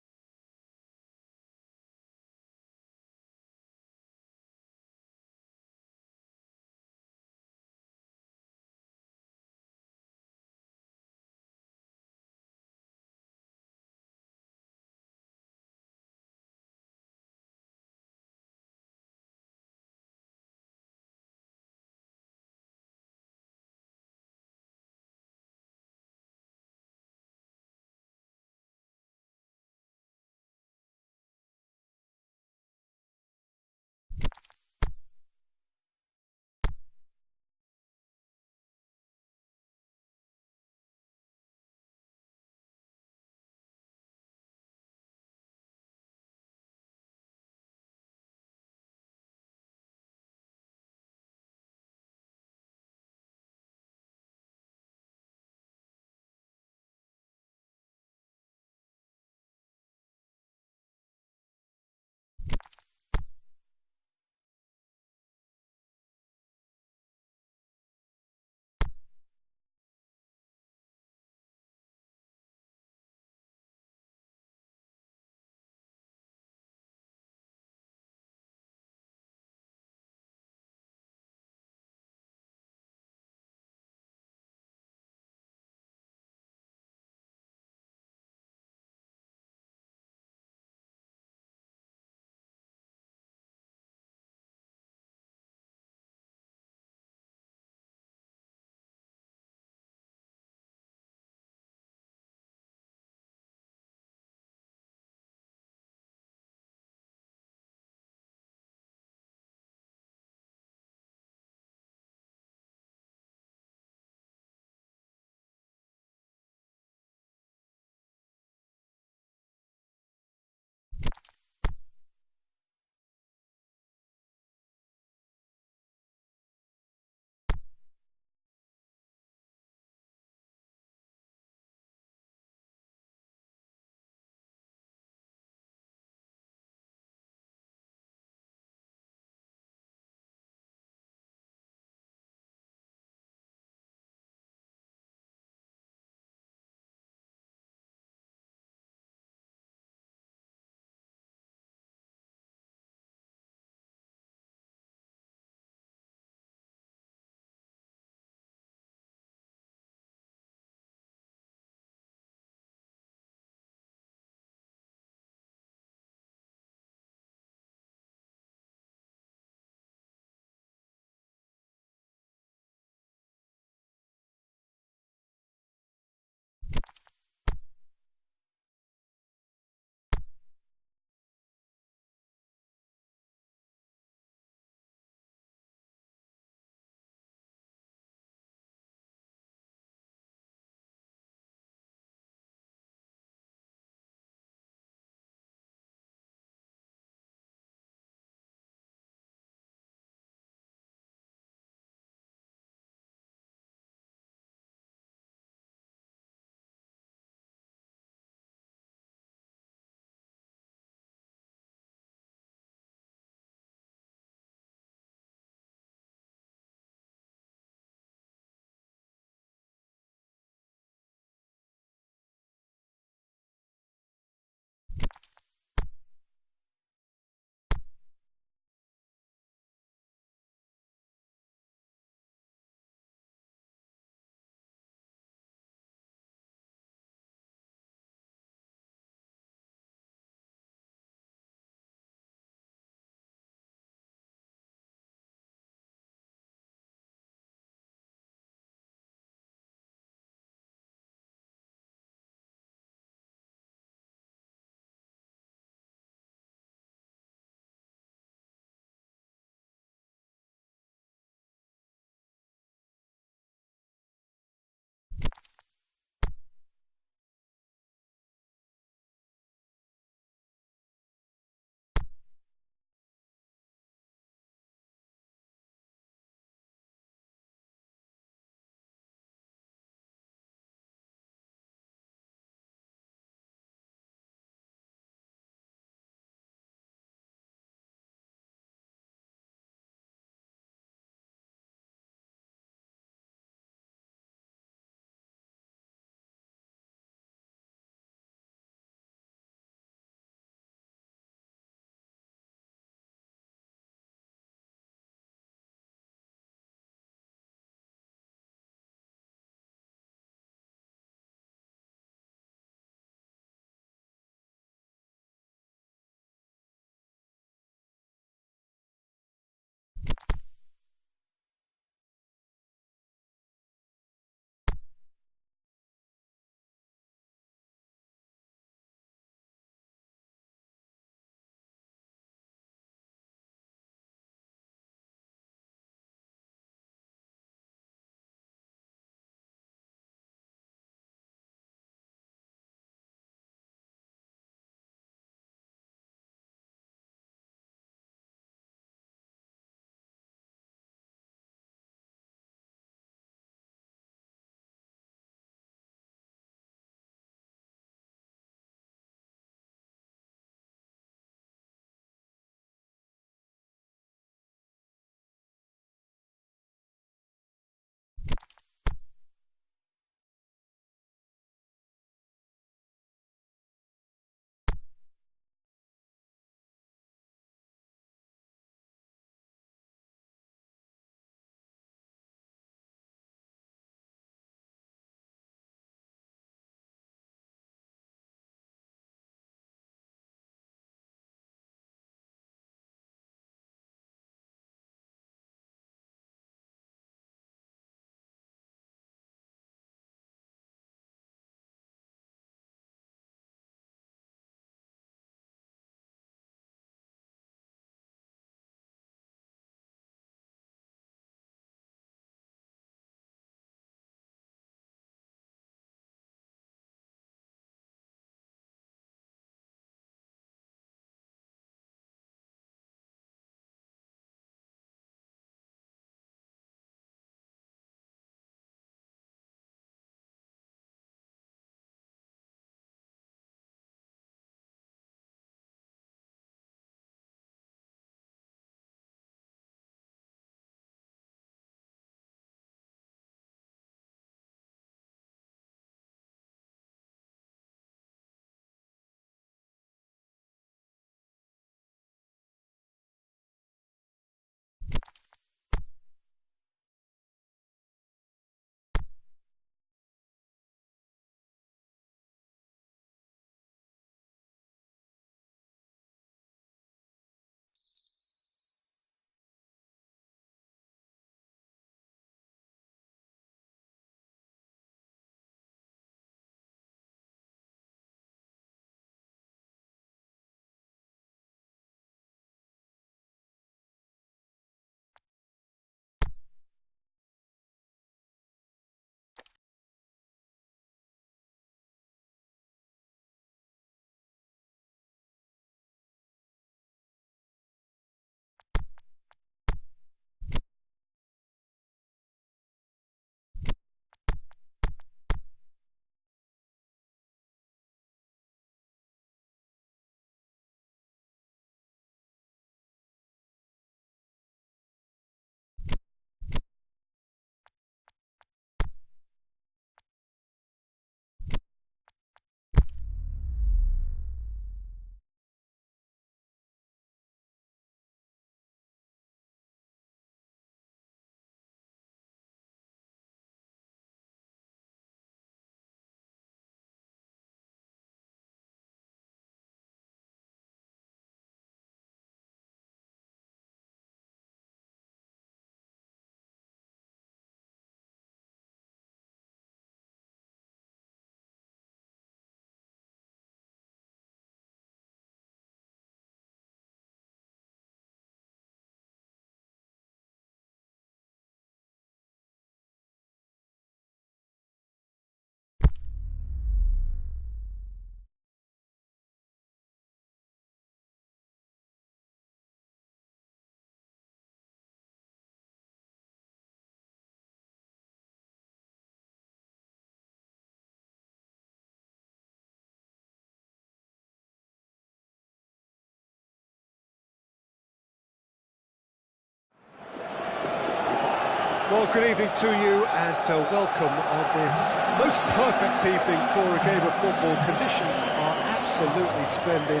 Well, good evening to you and welcome on this most perfect evening for a game of football. Conditions are absolutely splendid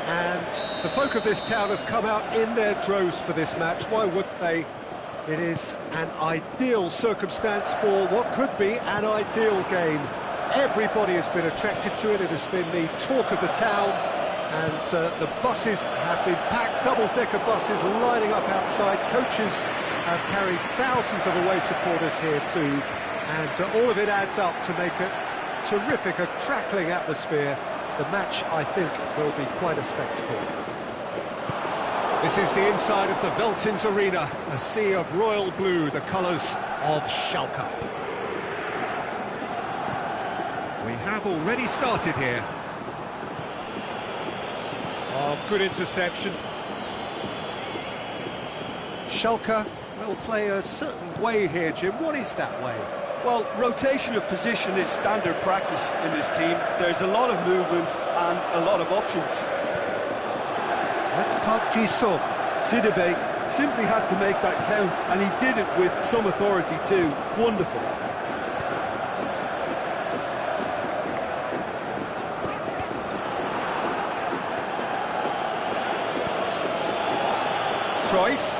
and the folk of this town have come out in their droves for this match. Why wouldn't they? It is an ideal circumstance for what could be an ideal game. Everybody has been attracted to it. It has been the talk of the town, and the buses have been packed, double-decker buses lining up outside. Coaches have carried thousands of away supporters here too, and all of it adds up to make a terrific, a crackling atmosphere. The match, I think, will be quite a spectacle. This is the inside of the Veltins Arena, a sea of royal blue, the colours of Schalke. We have already started here. Oh, good interception. Schalke will play a certain way here, Jim. What is that way? Well, rotation of position is standard practice in this team. There's a lot of movement and a lot of options. That's Park Ji-sung. Sidibe simply had to make that count, and he did it with some authority too. Wonderful. Cruyff.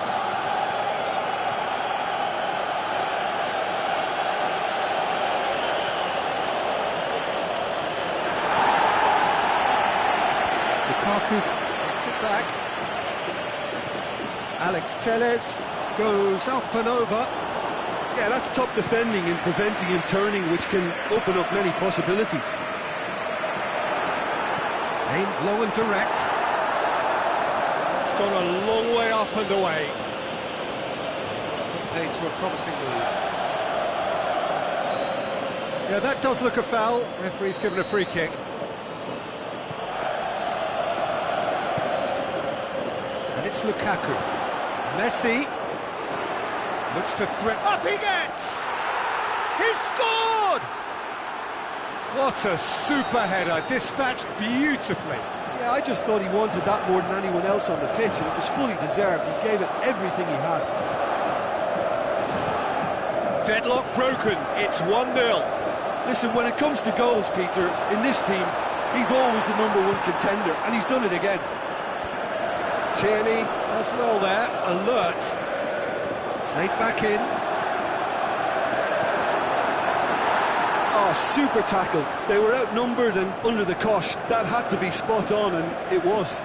Lukaku gets it back. Alex Telles goes up and over. Yeah, that's top defending and preventing him turning, which can open up many possibilities. Aimed low and direct. It's gone a long way up and away. It's put paid to a promising move. Yeah, that does look a foul. Referee's given a free kick. And it's Lukaku. Messi looks to threat. Up he gets! He's scored! What a super header, dispatched beautifully. Yeah, I just thought he wanted that more than anyone else on the pitch, and it was fully deserved. He gave it everything he had. Deadlock broken, it's 1-0. Listen, when it comes to goals, Peter, in this team, he's always the #1 contender, and he's done it again. Tierney as well there, alert. Played back in. Oh, super tackle. They were outnumbered and under the cosh. That had to be spot on, and it was.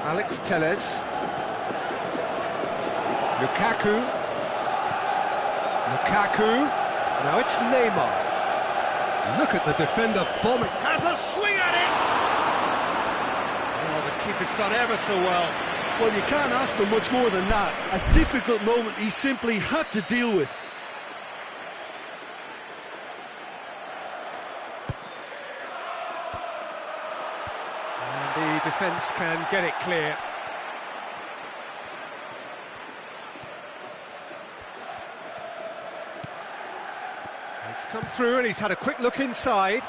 Alex Telles. Lukaku. Lukaku. Now it's Neymar. Look at the defender bombing. Has a swing at it! Oh, the keeper's done ever so well. Well, you can't ask for much more than that. A difficult moment he simply had to deal with. And the defence can get it clear. It's come through and he's had a quick look inside.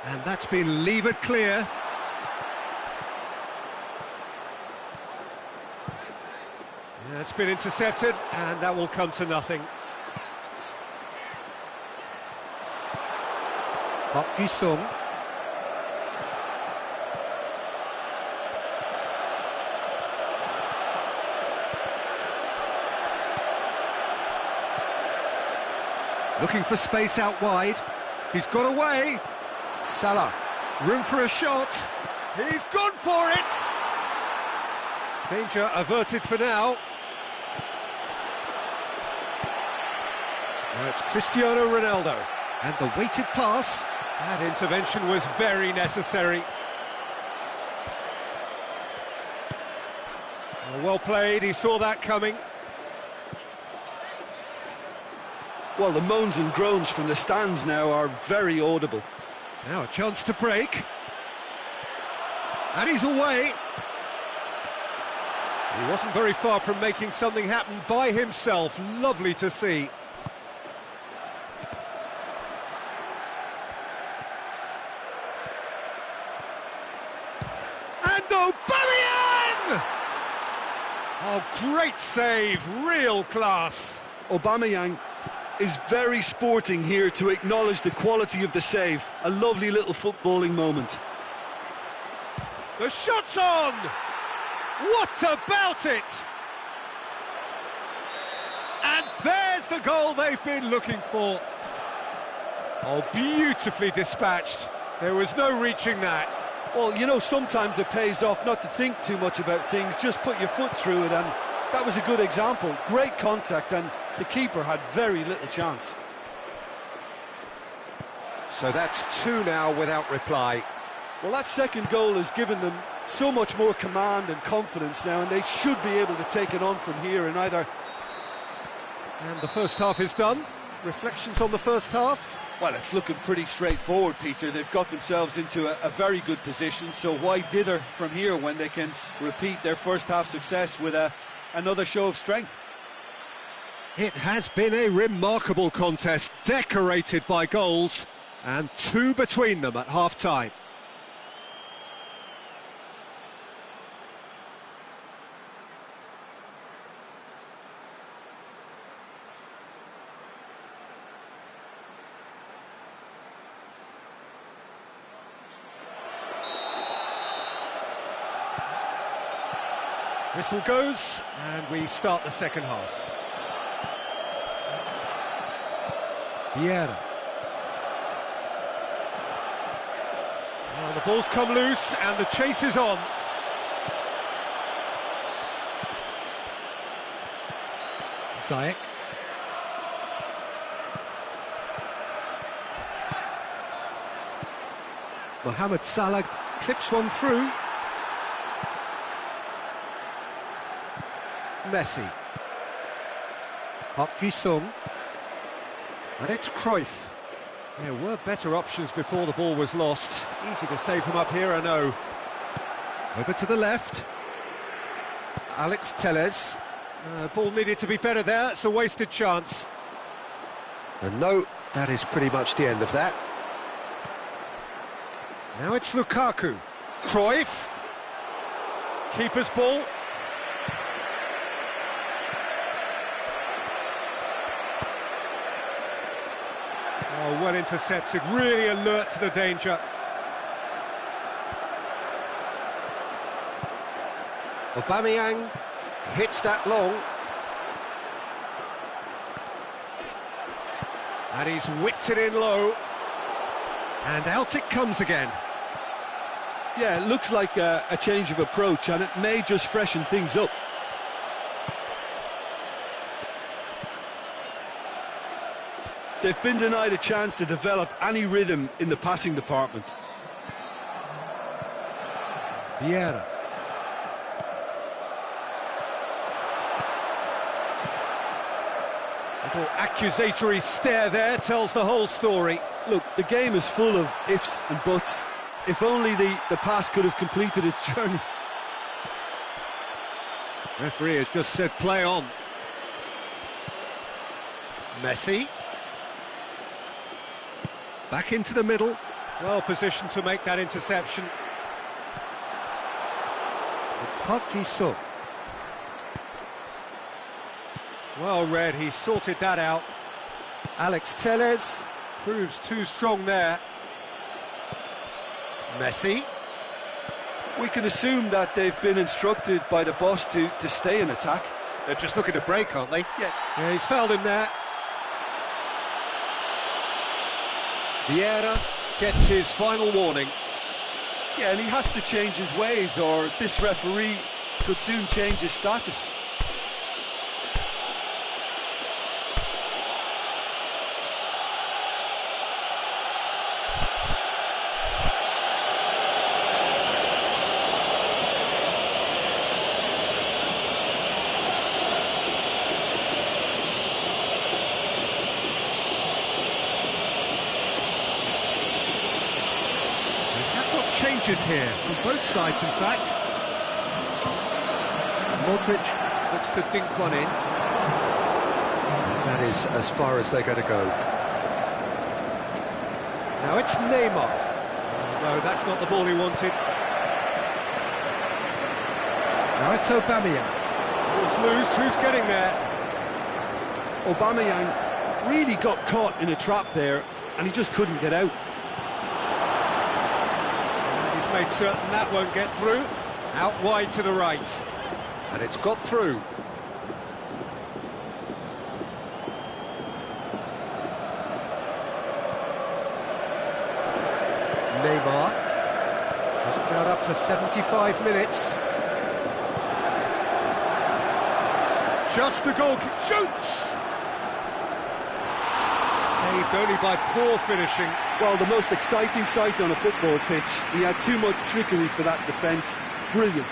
And that's been levered clear. Yeah, it's been intercepted, and that will come to nothing. Park Ji-sung. Looking for space out wide. He's got away. Salah, room for a shot. He's gone for it! Danger averted for now. Now it's Cristiano Ronaldo. And the weighted pass. That intervention was very necessary. Well played, he saw that coming. Well, the moans and groans from the stands now are very audible. Now a chance to break. And he's away. He wasn't very far from making something happen by himself. Lovely to see. great save, real class. Aubameyang is very sporting here to acknowledge the quality of the save. A lovely little footballing moment. The shot's on! What about it? And there's the goal they've been looking for. Oh, beautifully dispatched. There was no reaching that. Well, you know, sometimes it pays off not to think too much about things, just put your foot through it, and that was a good example. Great contact, and the keeper had very little chance. So that's 2 now without reply. Well, that second goal has given them so much more command and confidence now, and they should be able to take it on from here and either... And the first half is done. Reflections on the first half? Well, it's looking pretty straightforward, Peter. They've got themselves into a very good position, so why dither from here when they can repeat their first half success with another show of strength? It has been a remarkable contest, decorated by goals, and 2 between them at half-time. Whistle goes, and we start the second half. Vieira. Well, the ball's come loose, and the chase is on. Ziyech. Mohamed Salah clips one through. Messi. Park Ji-sung. And it's Cruyff. There were better options before the ball was lost. Easy to save from up here, I know. Over to the left. Alex Telles. Ball needed to be better there. It's a wasted chance. And no, that is pretty much the end of that. Now it's Lukaku. Cruyff. Keeper's ball. Oh, well intercepted, really alert to the danger. Aubameyang hits that long. And he's whipped it in low. And out it comes again. Yeah, it looks like a change of approach, and it may just freshen things up. They've been denied a chance to develop any rhythm in the passing department. Vieira. Little accusatory stare there tells the whole story. Look, the game is full of ifs and buts. If only the pass could have completed its journey. Referee has just said play on. Messi. Back into the middle. Well positioned to make that interception. It's Park Ji-sung. Well read, he sorted that out. Alex Telles proves too strong there. Messi. We can assume that they've been instructed by the boss to stay in attack. They're just looking to break, aren't they? Yeah, he's fouled him there. Vieira gets his final warning. Yeah, and he has to change his ways, or this referee could soon change his status. Changes here from both sides, in fact. Modric looks to dink one in. That is as far as they're going to go. Now it's Neymar. No, that's not the ball he wanted. Now it's Aubameyang. Ball's loose, who's getting there? Aubameyang really got caught in a trap there, and he just couldn't get out. And he's made certain that won't get through. Out wide to the right. And it's got through. Neymar. Just about up to 75 minutes. Just the goal. Shoots! Saved only by poor finishing. Well, the most exciting sight on a football pitch. He had too much trickery for that defence. Brilliant.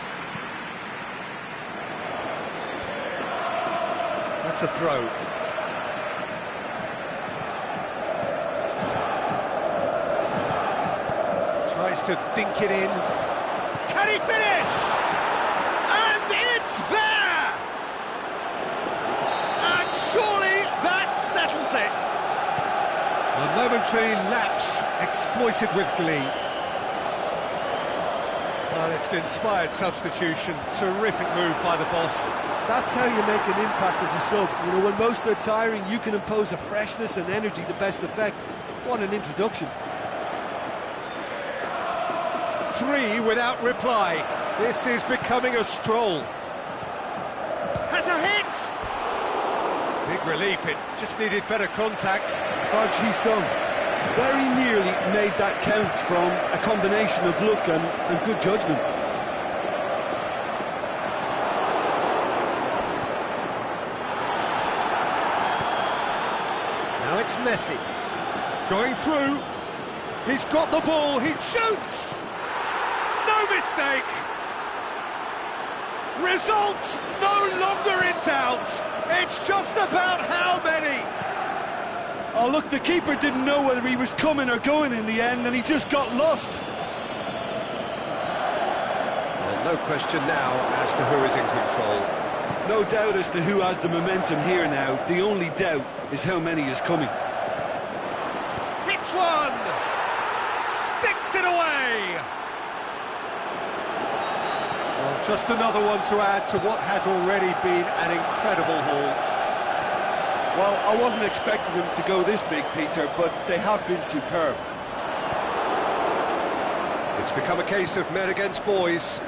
That's a throw. Tries to dink it in. Can he finish? And it's there! And surely that settles it. A momentary lapse exploited with glee. Well, it's an inspired substitution. Terrific move by the boss. That's how you make an impact as a sub. You know, when most are tiring, you can impose a freshness and energy to best effect. What an introduction. 3 without reply. This is becoming a stroll. Has a hit! Big relief, it just needed better contact. Pes2019 very nearly made that count from a combination of luck and good judgment. Now it's Messi. Going through. He's got the ball, he shoots! No mistake! Result no longer in doubt. It's just about how many. Oh, look, the keeper didn't know whether he was coming or going in the end, and he just got lost. Well, no question now as to who is in control. No doubt as to who has the momentum here now. The only doubt is how many is coming. Hits one! Sticks it away! Well, just another one to add to what has already been an incredible haul. Well, I wasn't expecting them to go this big, Peter, but they have been superb. It's become a case of men against boys.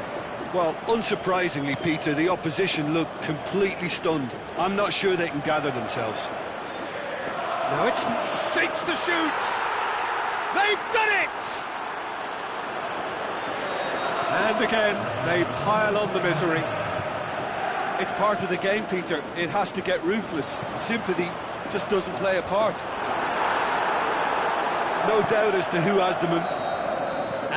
Well, unsurprisingly, Peter, the opposition look completely stunned. I'm not sure they can gather themselves. Now it's shapes to shoot! They've done it! And again, they pile on the misery. It's part of the game, Peter. It has to get ruthless. Sympathy just doesn't play a part. No doubt as to who has the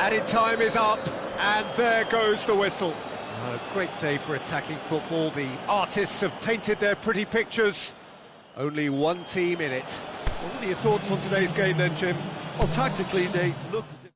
Added time is up, and there goes the whistle. A great day for attacking football. The artists have painted their pretty pictures. Only one team in it. What are your thoughts on today's game then, Jim? Well, tactically, they looked as if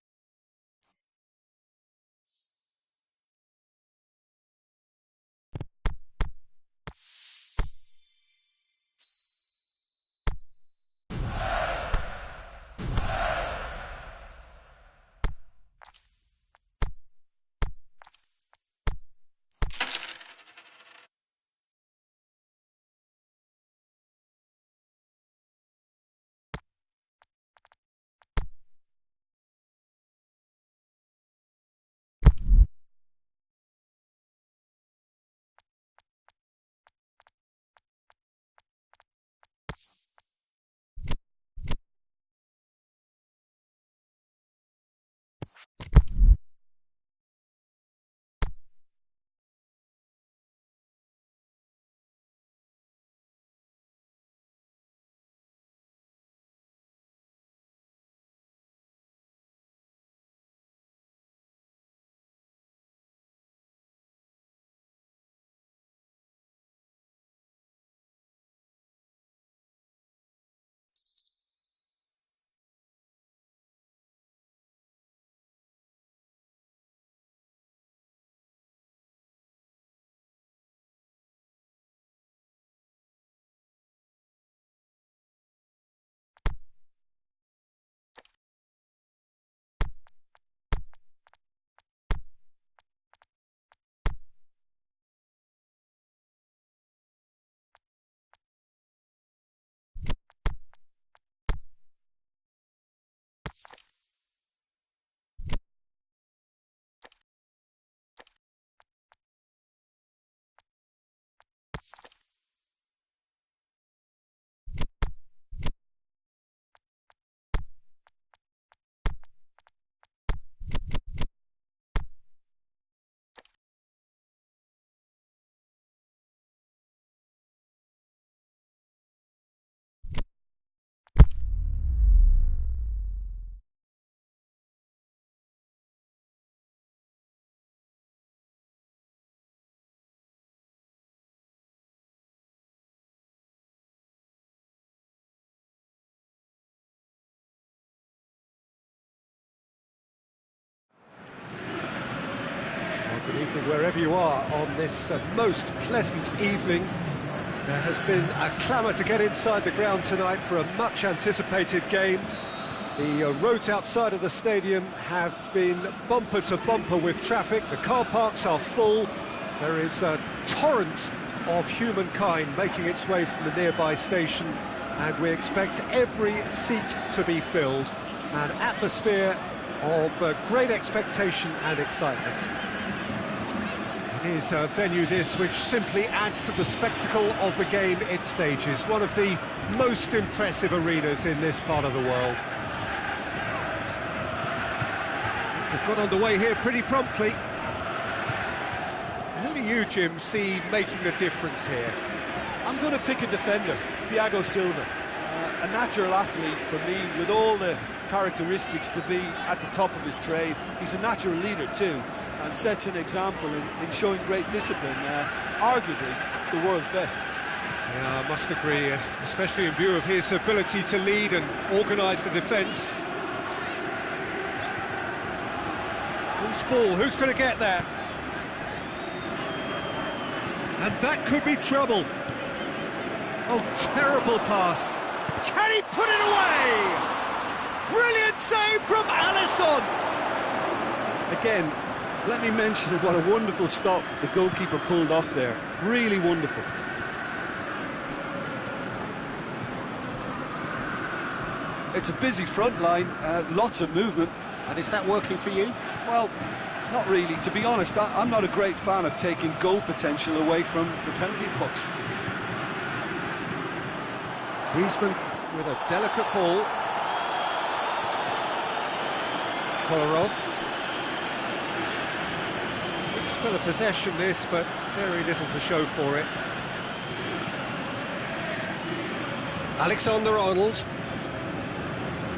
wherever you are on this most pleasant evening. There has been a clamour to get inside the ground tonight for a much-anticipated game. The roads outside of the stadium have been bumper to bumper with traffic. The car parks are full. There is a torrent of humankind making its way from the nearby station, and we expect every seat to be filled. An atmosphere of great expectation and excitement. It is a venue this which simply adds to the spectacle of the game it stages. One of the most impressive arenas in this part of the world. They've got underway here pretty promptly. Who do you, Jim, see making the difference here? I'm going to pick a defender, Thiago Silva. A natural athlete for me, with all the characteristics to be at the top of his trade. He's a natural leader too, and sets an example in showing great discipline, arguably the world's best. Yeah, I must agree, especially in view of his ability to lead and organise the defence. Who's ball? Who's going to get there? And that could be trouble. Oh, terrible pass. Can he put it away? Brilliant save from Alisson. Again, let me mention what a wonderful stop the goalkeeper pulled off there. Really wonderful. It's a busy front line, lots of movement. And is that working for you? Well, not really. To be honest, I'm not a great fan of taking goal potential away from the penalty box. Griezmann with a delicate ball. Kolarov. Good spell of possession this, but very little to show for it. Alexander-Arnold.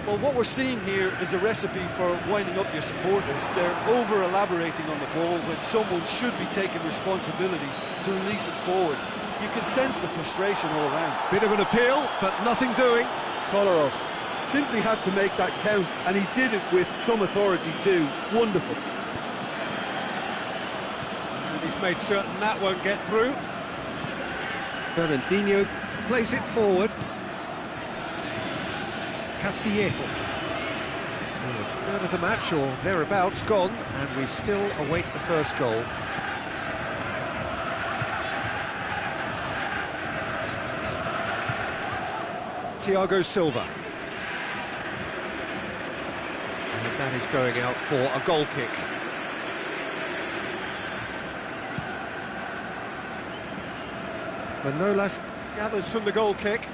Well, what we're seeing here is a recipe for winding up your supporters. They're over-elaborating on the ball when someone should be taking responsibility to release it forward. You can sense the frustration all around. Bit of an appeal, but nothing doing. Kolarov simply had to make that count, and he did it with some authority too. Wonderful. And he's made certain that won't get through. Fernandinho plays it forward. Castillejo. So a third of the match, or thereabouts, gone, and we still await the first goal. Thiago Silva. And that is going out for a goal kick. Manolas gathers from the goal kick.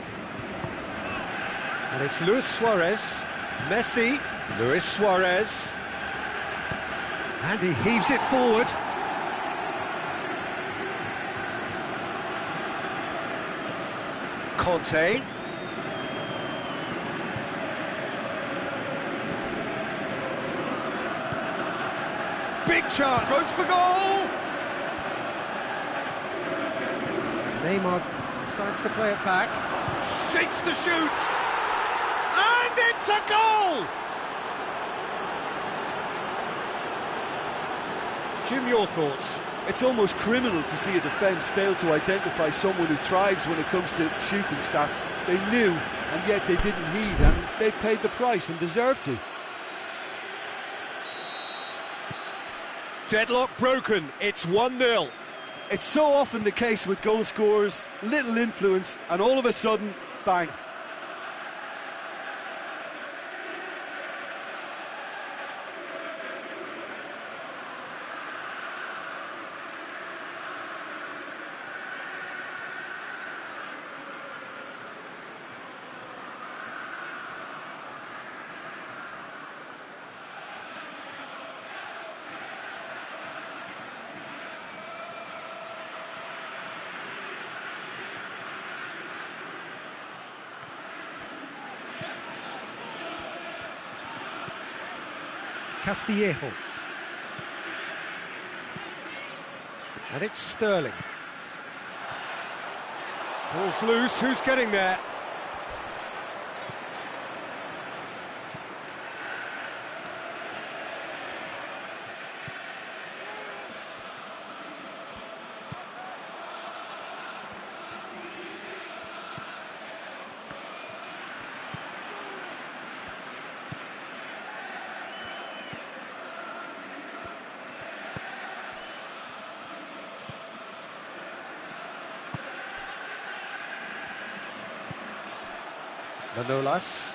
And it's Luis Suarez. Messi. Luis Suarez. And he heaves it forward. Conte. Big chance, goes for goal! Neymar decides to play it back. Shapes the shoots! And it's a goal! Jim, your thoughts? It's almost criminal to see a defence fail to identify someone who thrives when it comes to shooting stats. They knew, and yet they didn't heed, and they've paid the price and deserve to. Deadlock broken, it's 1-0. It's so often the case with goal scorers, little influence, and all of a sudden, bang. Castillejo. And it's Sterling. Ball's loose, who's getting there? Manolas.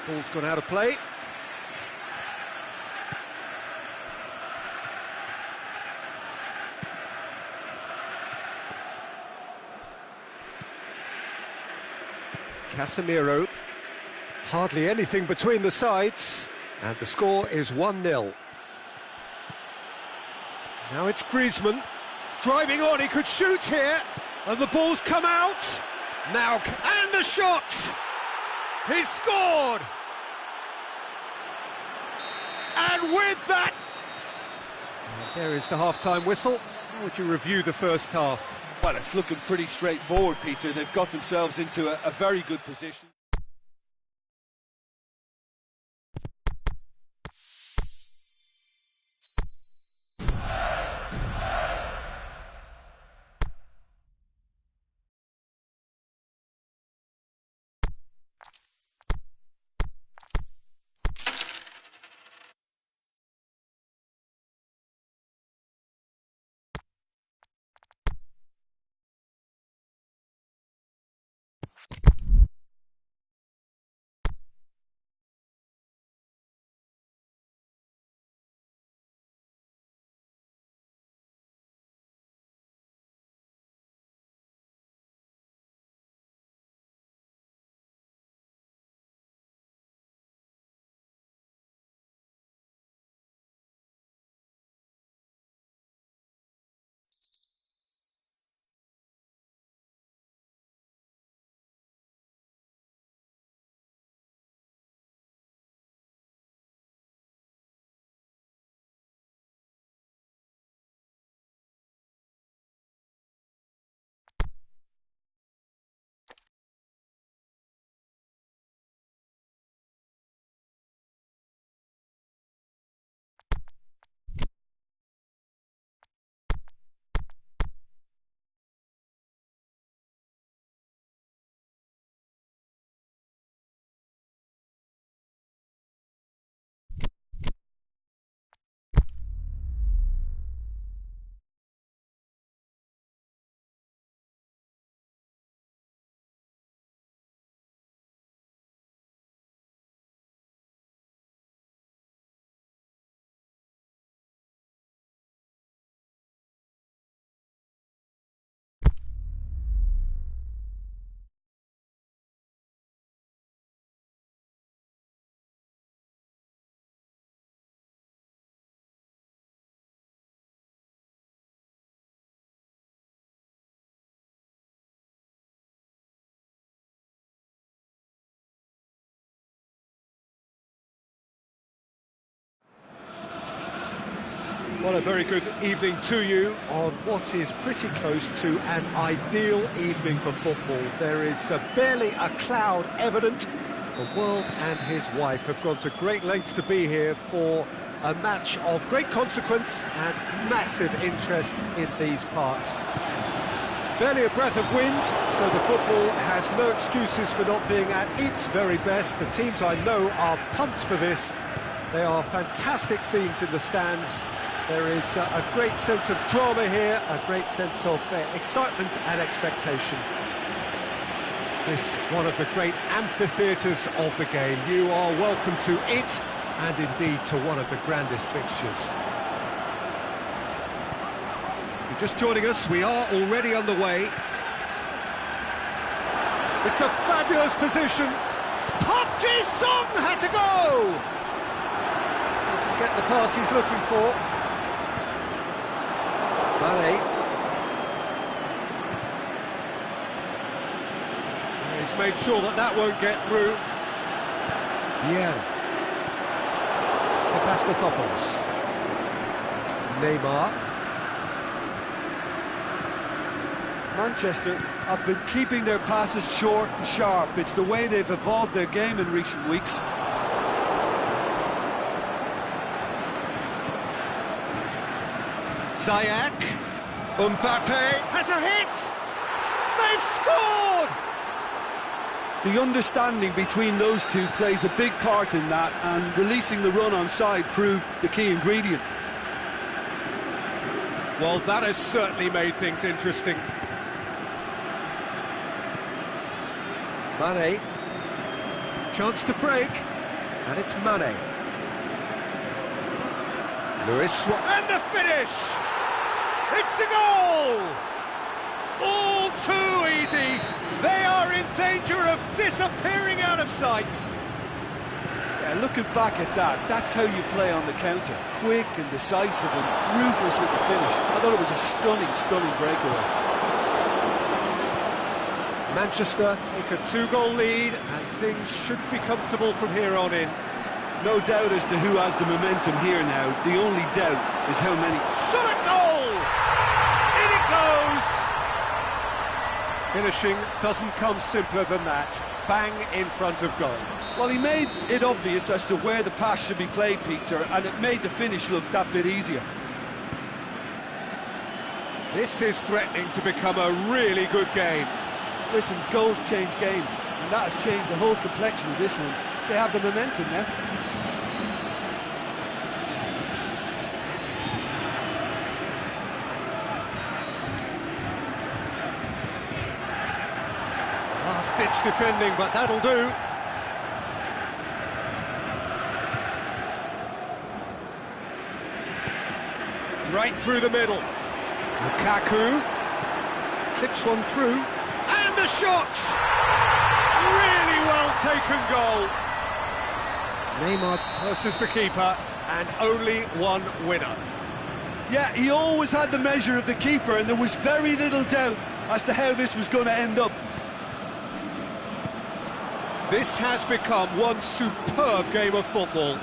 Ball's gone out of play. Casemiro. Hardly anything between the sides, and the score is 1-0. Now it's Griezmann, driving on, he could shoot here, and the ball's come out. Now, and the shot! He's scored! And with that... There is the half-time whistle. How would you review the first half? Well, it's looking pretty straightforward, Peter. They've got themselves into a very good position. Well, a very good evening to you on what is pretty close to an ideal evening for football. There is barely a cloud evident. The world and his wife have gone to great lengths to be here for a match of great consequence and massive interest in these parts. Barely a breath of wind, so the football has no excuses for not being at its very best. The teams I know are pumped for this. They are fantastic scenes in the stands. There is a great sense of drama here, a great sense of excitement and expectation. This one of the great amphitheatres of the game. You are welcome to it, and indeed to one of the grandest fixtures. If you're just joining us, we are already underway. It's a fabulous position. Park Ji-sung has a go! Doesn't get the pass he's looking for. Valley. He's made sure that that won't get through. Yeah. To Pastathopoulos. Neymar. Manchester have been keeping their passes short and sharp. It's the way they've evolved their game in recent weeks. Ziyech, Mbappe has a hit! They've scored! The understanding between those two plays a big part in that, and releasing the run on side proved the key ingredient. Well, that has certainly made things interesting. Mane. Chance to break. And it's Mane. And the finish! It's a goal! All too easy. They are in danger of disappearing out of sight. Yeah, looking back at that, that's how you play on the counter. Quick and decisive and ruthless with the finish. I thought it was a stunning, stunning breakaway. Manchester take a 2-goal lead and things should be comfortable from here on in. No doubt as to who has the momentum here now. The only doubt is how many... Shot a goal! In it goes! Finishing doesn't come simpler than that. Bang in front of goal. Well, he made it obvious as to where the pass should be played, Peter, and it made the finish look that bit easier. This is threatening to become a really good game. Listen, goals change games, and that has changed the whole complexion of this one. They have the momentum now. Last-ditch defending, but that'll do. Right through the middle. Lukaku clips one through, and the shot! Really well taken goal. Neymar versus the keeper, and only one winner. Yeah, he always had the measure of the keeper, and there was very little doubt as to how this was going to end up. This has become one superb game of football.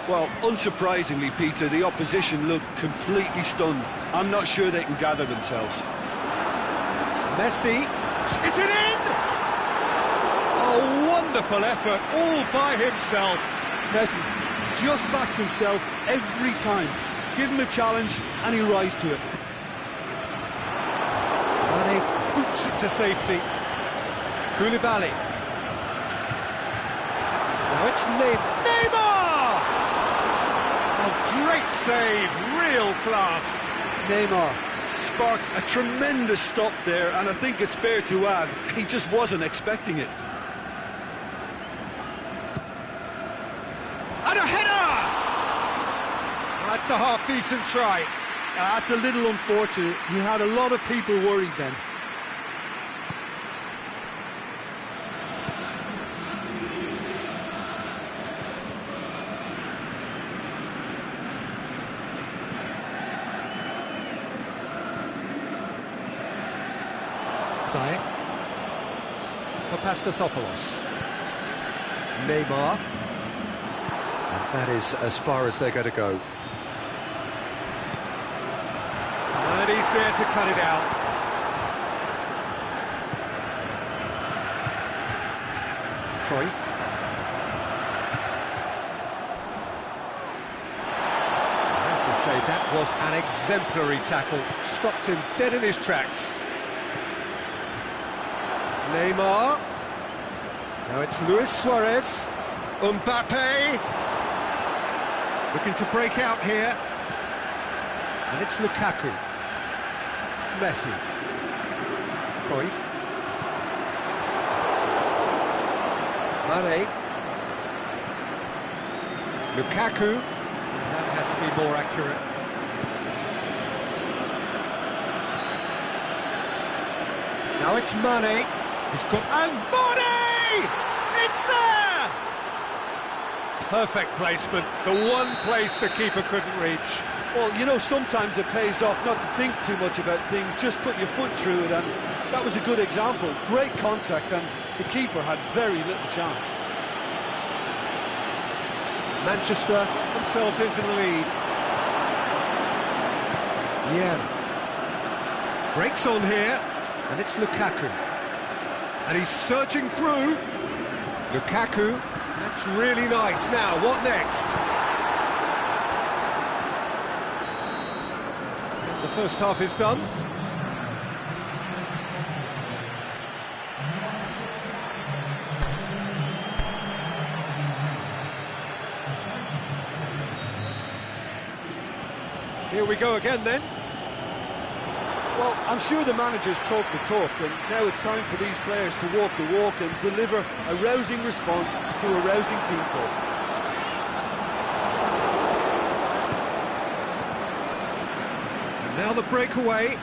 Well, unsurprisingly, Peter, the opposition looked completely stunned. I'm not sure they can gather themselves. Messi, is it in? A wonderful effort, all by himself. Messi just backs himself every time. Give him a challenge and he'll rise to it. Mane boots it to safety. Koulibaly. Now it's Neymar! A great save, real class. Neymar sparked a tremendous stop there, and I think it's fair to add, he just wasn't expecting it. And a header! That's a half-decent try. That's a little unfortunate. He had a lot of people worried then. Zayek for Pastathopoulos. Neymar. And that is as far as they're going to go. And he's there to cut it out. Cruyff. I have to say, that was an exemplary tackle. Stopped him dead in his tracks. Neymar. Now it's Luis Suarez. Mbappe. Looking to break out here. And it's Lukaku. Messi. Cruyff. Mane. Lukaku. That had to be more accurate. Now it's Mane. He's got... And Mane! It's there! Perfect placement. The one place the keeper couldn't reach. Well, you know, sometimes it pays off not to think too much about things, just put your foot through it, and that was a good example. Great contact, and the keeper had very little chance. Manchester themselves into the lead. Yeah. Breaks on here, and it's Lukaku. And he's surging through. Lukaku, that's really nice. Now, what next? And the first half is done. Here we go again then. Well, I'm sure the managers talk the talk, and now it's time for these players to walk the walk and deliver a rousing response to a rousing team talk. And now the breakaway.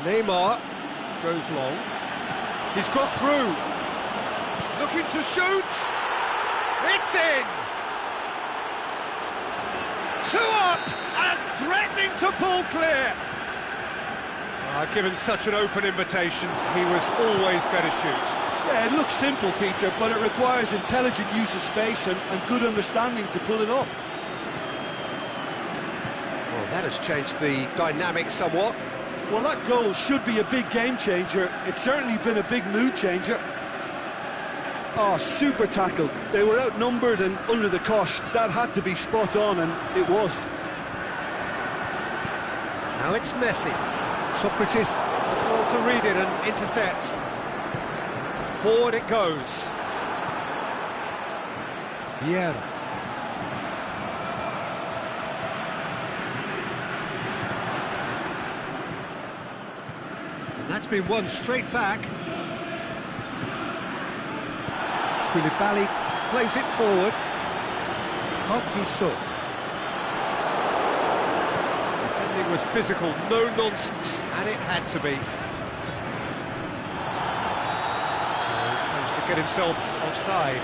Neymar goes long. He's got through. Looking to shoot. It's in. 2 up and threatening to pull clear. Given such an open invitation, he was always going to shoot. Yeah, it looks simple, Peter, but it requires intelligent use of space and good understanding to pull it off. Well, that has changed the dynamic somewhat. Well, that goal should be a big game changer. It's certainly been a big mood changer. Oh, super tackle. They were outnumbered and under the cosh. That had to be spot on, and it was. Now it's Messi. Socrates does well to read it and intercepts. Forward it goes. Vieira. And that's been won straight back. Koulibaly plays it forward. Pes2019. Defending was physical, no nonsense, and it had to be. He's managed to get himself offside.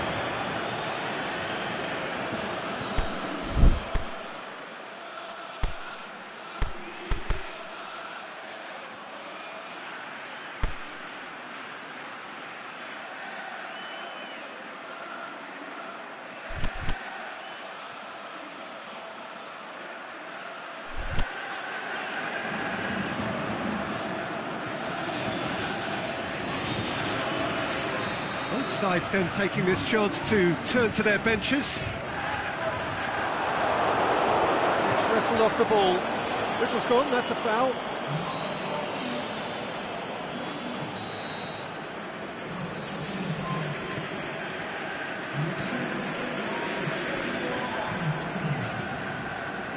Both sides then taking this chance to turn to their benches. It's wrestled off the ball. Whistle's gone, that's a foul.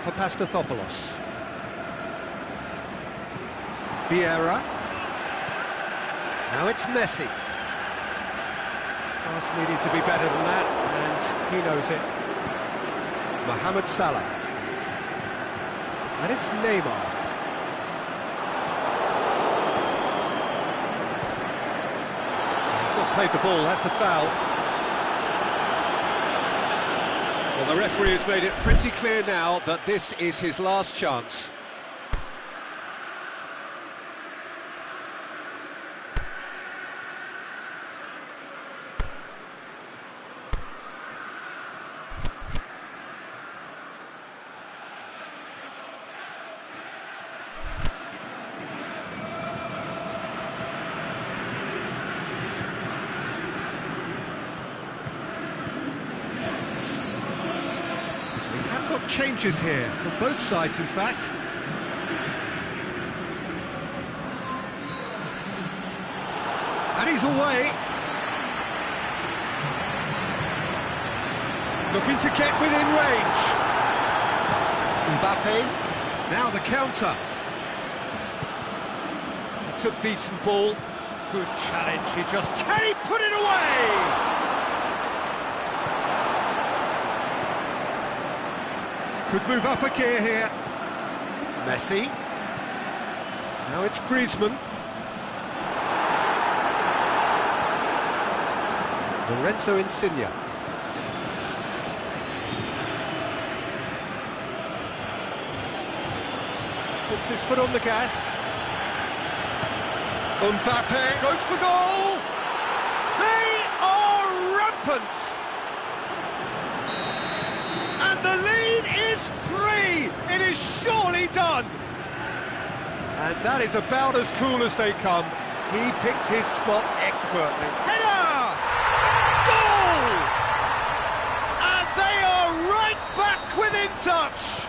For Pastathopoulos. Vieira. Now it's Messi. Pass needed to be better than that, and he knows it. Mohamed Salah. And it's Neymar. He's not played the ball, that's a foul. Well, the referee has made it pretty clear now that this is his last chance. Changes here from both sides, in fact. And he's away. Looking to get within range. Mbappe. Now the counter. It's a decent ball. Good challenge. Can he put it away? Could move up a gear here. Messi. Now it's Griezmann. Lorenzo Insigne. Puts his foot on the gas. Mbappe goes for goal. They are rampant. And the lead is 3. It is surely done. And that is about as cool as they come. He picked his spot expertly. Header! Goal! And they are right back within touch.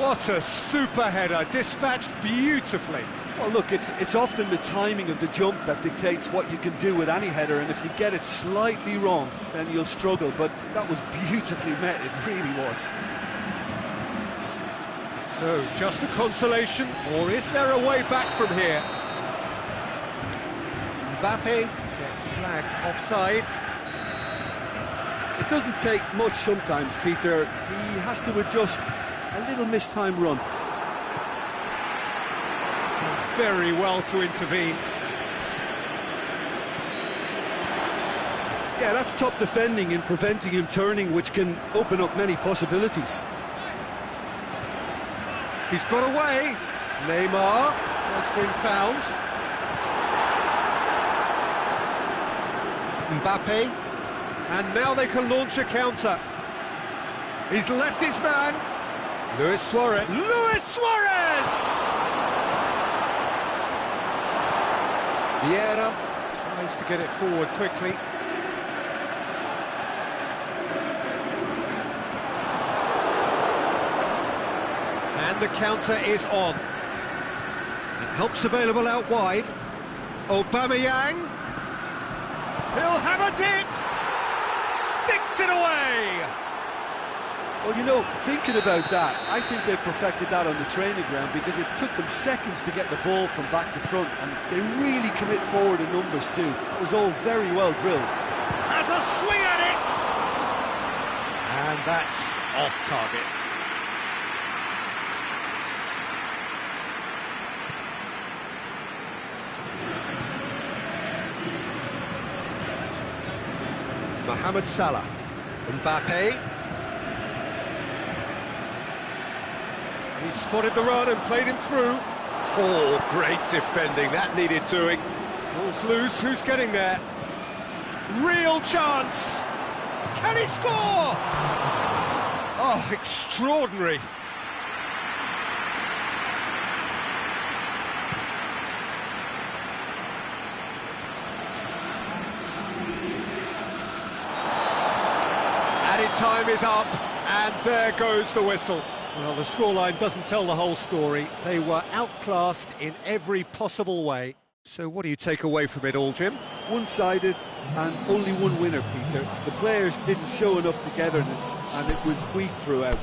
What a super header, dispatched beautifully. Well, look, it's often the timing of the jump that dictates what you can do with any header, and if you get it slightly wrong, then you'll struggle, but that was beautifully met, it really was. So, just a consolation, or is there a way back from here? Mbappe gets flagged offside. It doesn't take much sometimes, Peter. He has to adjust a little mistimed run. Done very well to intervene. Yeah, that's top defending in preventing him turning, which can open up many possibilities. He's got away. Neymar has been found. Mbappe. And now they can launch a counter. He's left his man. Luis Suarez. Luis Suarez! Vieira tries to get it forward quickly. And the counter is on. And help's available out wide. Aubameyang. He'll have a dip. Sticks it away. Well, you know, thinking about that, I think they've perfected that on the training ground because it took them seconds to get the ball from back to front, and they really commit forward in numbers too. That was all very well drilled. Has a swing at it. And that's off target. Mohamed Salah. Mbappe. He spotted the run and played him through. Oh, great defending. That needed doing. Ball's loose. Who's getting there? Real chance. Can he score? Oh, extraordinary. Added time is up, and there goes the whistle. Well, the scoreline doesn't tell the whole story. They were outclassed in every possible way. So what do you take away from it all, Jim? One-sided and only one winner, Peter. The players didn't show enough togetherness, and it was weak throughout.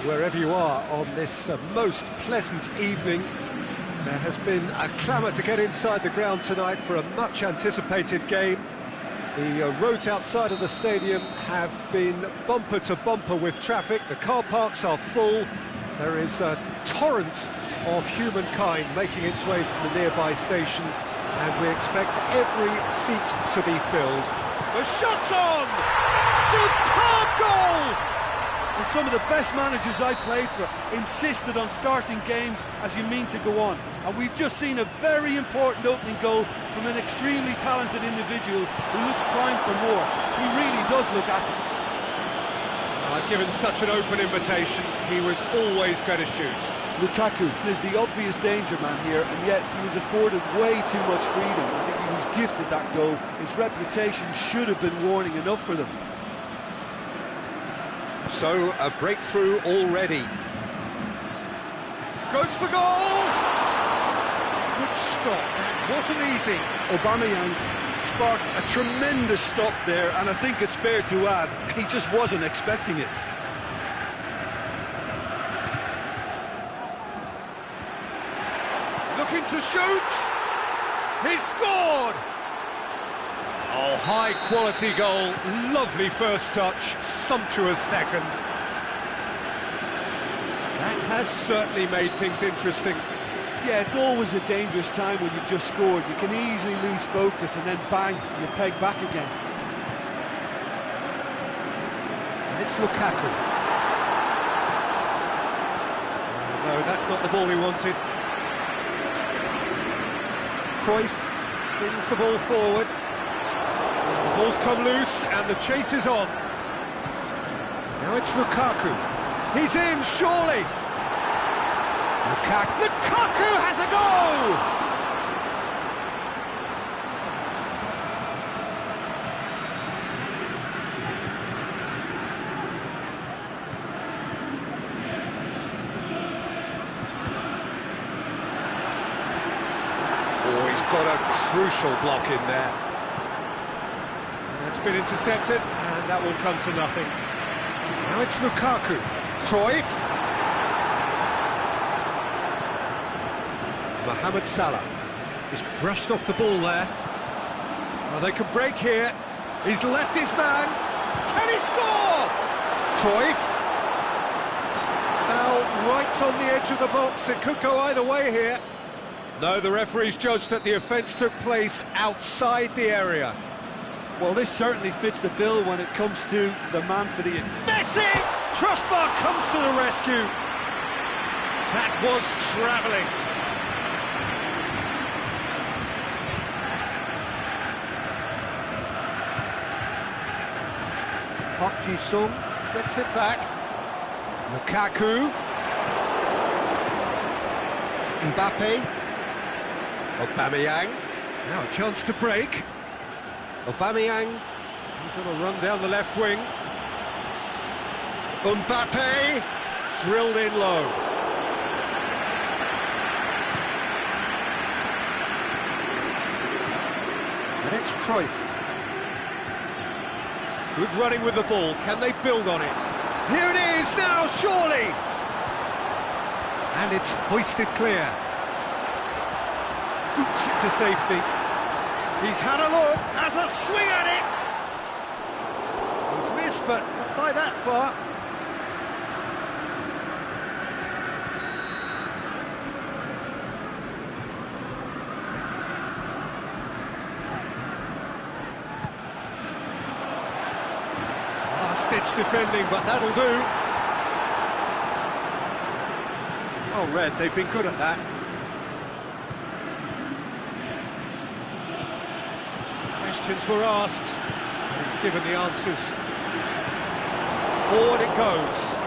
wherever you are on this most pleasant evening. There has been a clamour to get inside the ground tonight for a much-anticipated game. The roads outside of the stadium have been bumper to bumper with traffic. The car parks are full. There is a torrent of humankind making its way from the nearby station, and we expect every seat to be filled. The shot's on! Superb goal! And some of the best managers I played for insisted on starting games as you mean to go on. And we've just seen a very important opening goal from an extremely talented individual who looks primed for more. He really does look at it. Given such an open invitation, he was always going to shoot. Lukaku is the obvious danger man here, and yet he was afforded way too much freedom. I think he was gifted that goal. His reputation should have been warning enough for them. So, a breakthrough already. Goes for goal! Good stop, that wasn't easy. Aubameyang sparked a tremendous stop there, and I think it's fair to add, he just wasn't expecting it. Looking to shoot! He's scored! Oh, high-quality goal, lovely first touch, sumptuous second. That has certainly made things interesting. Yeah, it's always a dangerous time when you've just scored. You can easily lose focus and then bang, you're pegged back again. And it's Lukaku. No, that's not the ball he wanted. Cruyff brings the ball forward. The ball's come loose and the chase is on. Now it's Lukaku. He's in, surely. Lukaku has a goal! Oh, he's got a crucial block in there. That's been intercepted, and that will come to nothing. Now it's Lukaku. Cruyff. Mohamed Salah. He's brushed off the ball there. Well, they can break here. He's left his man. Can he score? Cruyff. Foul right on the edge of the box. It could go either way here. No, the referee's judged that the offence took place outside the area. Well, this certainly fits the bill when it comes to the man for the... Messi! Crossbar comes to the rescue. That was travelling. Park Ji-sung gets it back. Lukaku. Mbappe. Aubameyang. Now a chance to break. Aubameyang. He's on a run down the left wing. Mbappe. Drilled in low. And it's Cruyff. Good running with the ball. Can they build on it? Here it is now, surely! And it's hoisted clear. Boots it to safety. He's had a look, has a swing at it! He's missed, but not by that far. Last-ditch defending, but that'll do. Oh, Red, they've been good at that. Questions were asked, and he's given the answers. Forward it goes.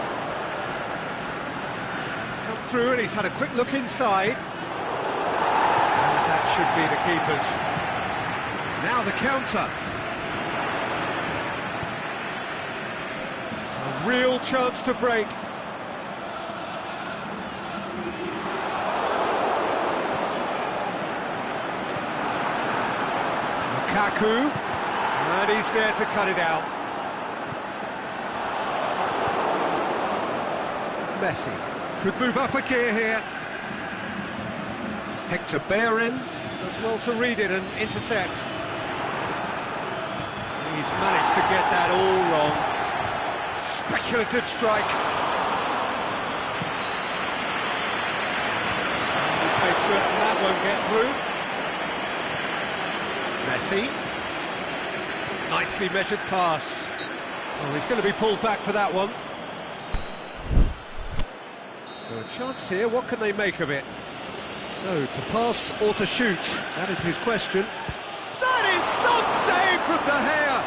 He's come through and he's had a quick look inside. And that should be the keepers. Now the counter. A real chance to break. Lukaku, and he's there to cut it out. Messi. Could move up a gear here. Hector Bellerin does well to read it and intercepts. He's managed to get that all wrong. Speculative strike. He's made certain that won't get through. Messi. Nicely measured pass. Oh, he's going to be pulled back for that one. So a chance here, what can they make of it? So, to pass or to shoot? That is his question. That is some save from De Gea!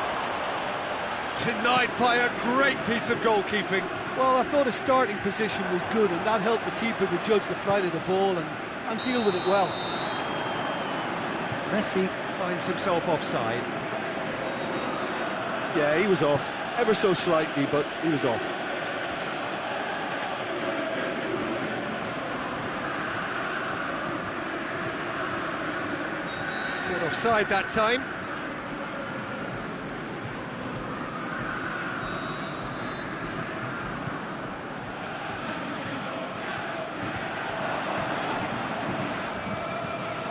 Denied by a great piece of goalkeeping. Well, I thought his starting position was good, and that helped the keeper to judge the flight of the ball and deal with it well. Messi finds himself offside. Yeah, he was off. Ever so slightly, but he was off. Not offside that time.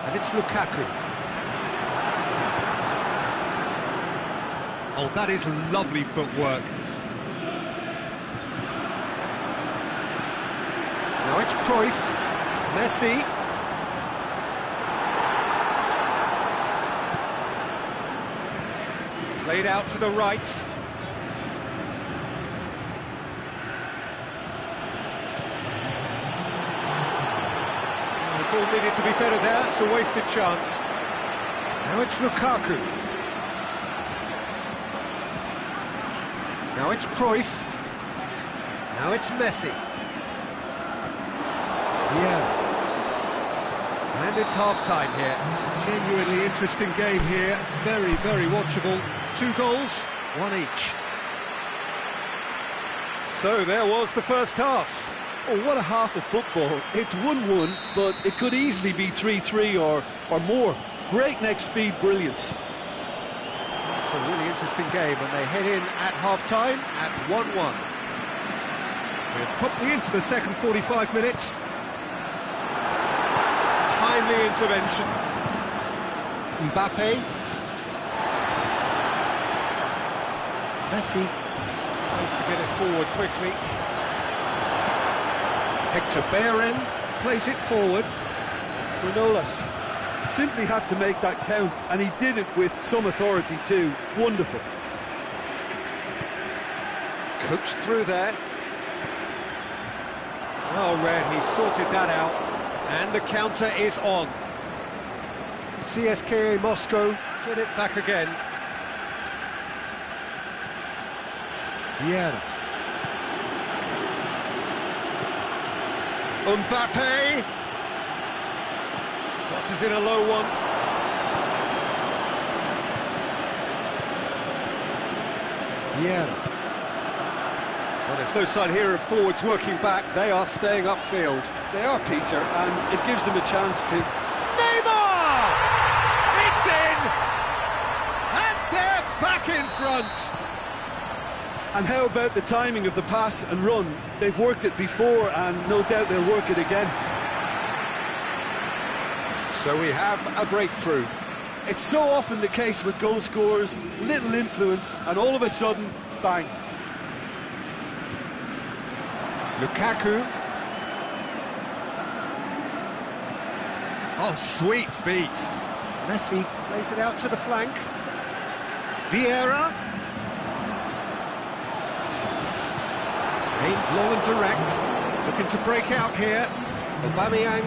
And it's Lukaku. Oh, that is lovely footwork. Now it's Cruyff. Messi. Played out to the right. The ball needed to be better there. It's a wasted chance. Now it's Lukaku. Now it's Cruyff. Now it's Messi. Yeah. And it's half-time here. Genuinely interesting game here. Very, very watchable. 2 goals, 1 each. So there was the first half. Oh, what a half of football. It's 1-1, but it could easily be 3-3 or more. Breakneck speed brilliance. It's a really interesting game, and they head in at half-time at 1-1. We're promptly into the second 45 minutes. Timely intervention. Mbappe. Messi tries to get it forward quickly. Hector Bellerin plays it forward. Manolas simply had to make that count, and he did it with some authority too. Wonderful. Coached through there. Well read, he sorted that out. And the counter is on. CSKA Moscow get it back again. Vieira. Mbappe. Crosses in a low one. Vieira. Well, there's no sign here of forwards working back. They are staying upfield. They are, Peter, and it gives them a chance to... Neymar! It's in! And they're back in front! And how about the timing of the pass and run? They've worked it before, and no doubt they'll work it again. So we have a breakthrough. It's so often the case with goal scorers, little influence, and all of a sudden, bang. Lukaku. Oh, sweet feet. Messi plays it out to the flank. Vieira. Aimed long and direct. Looking to break out here. Aubameyang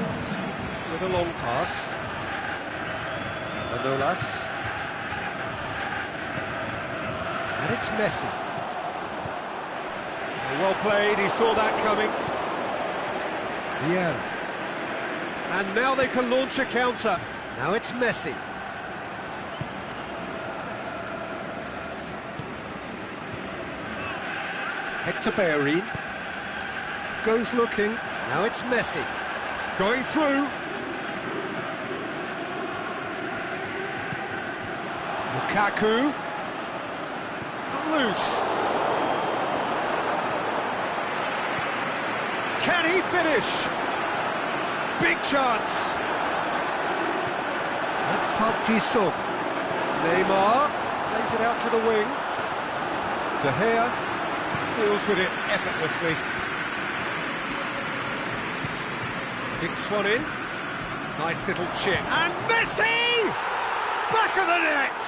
with a long pass. Manolas. And it's Messi. Well played, he saw that coming. Yeah. And now they can launch a counter. Now it's Messi. Hector Bellerin. Goes looking. Now it's Messi. Going through. Lukaku. It's come loose. Can he finish? Big chance. That's Pes2019. Neymar plays it out to the wing. De Gea deals with it effortlessly. Dinks one in. Nice little chip. And Messi! Back of the net!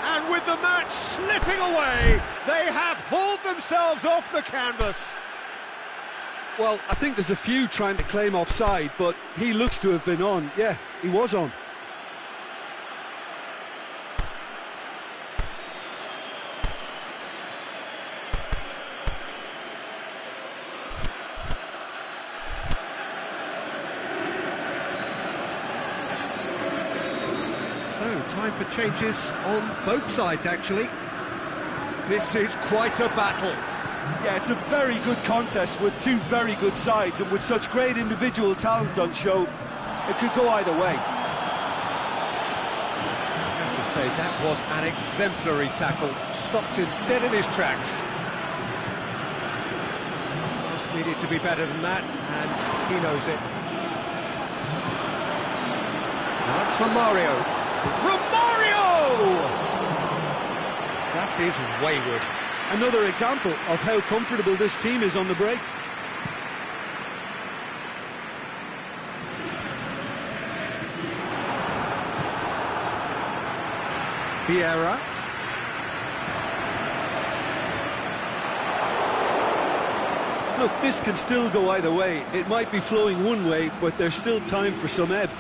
And with the match slipping away, they have hauled themselves off the canvas. Well, I think there's a few trying to claim offside, but he looks to have been on. Yeah, he was on. So, time for changes on both sides, actually. This is quite a battle. Yeah, it's a very good contest with two very good sides, and with such great individual talent on show, it could go either way. I have to say, that was an exemplary tackle. Stops him dead in his tracks. Pass needed to be better than that, and he knows it. Now it's Romario. That is wayward. Another example of how comfortable this team is on the break. Vieira. Look, this can still go either way. It might be flowing one way, but there's still time for some ebb.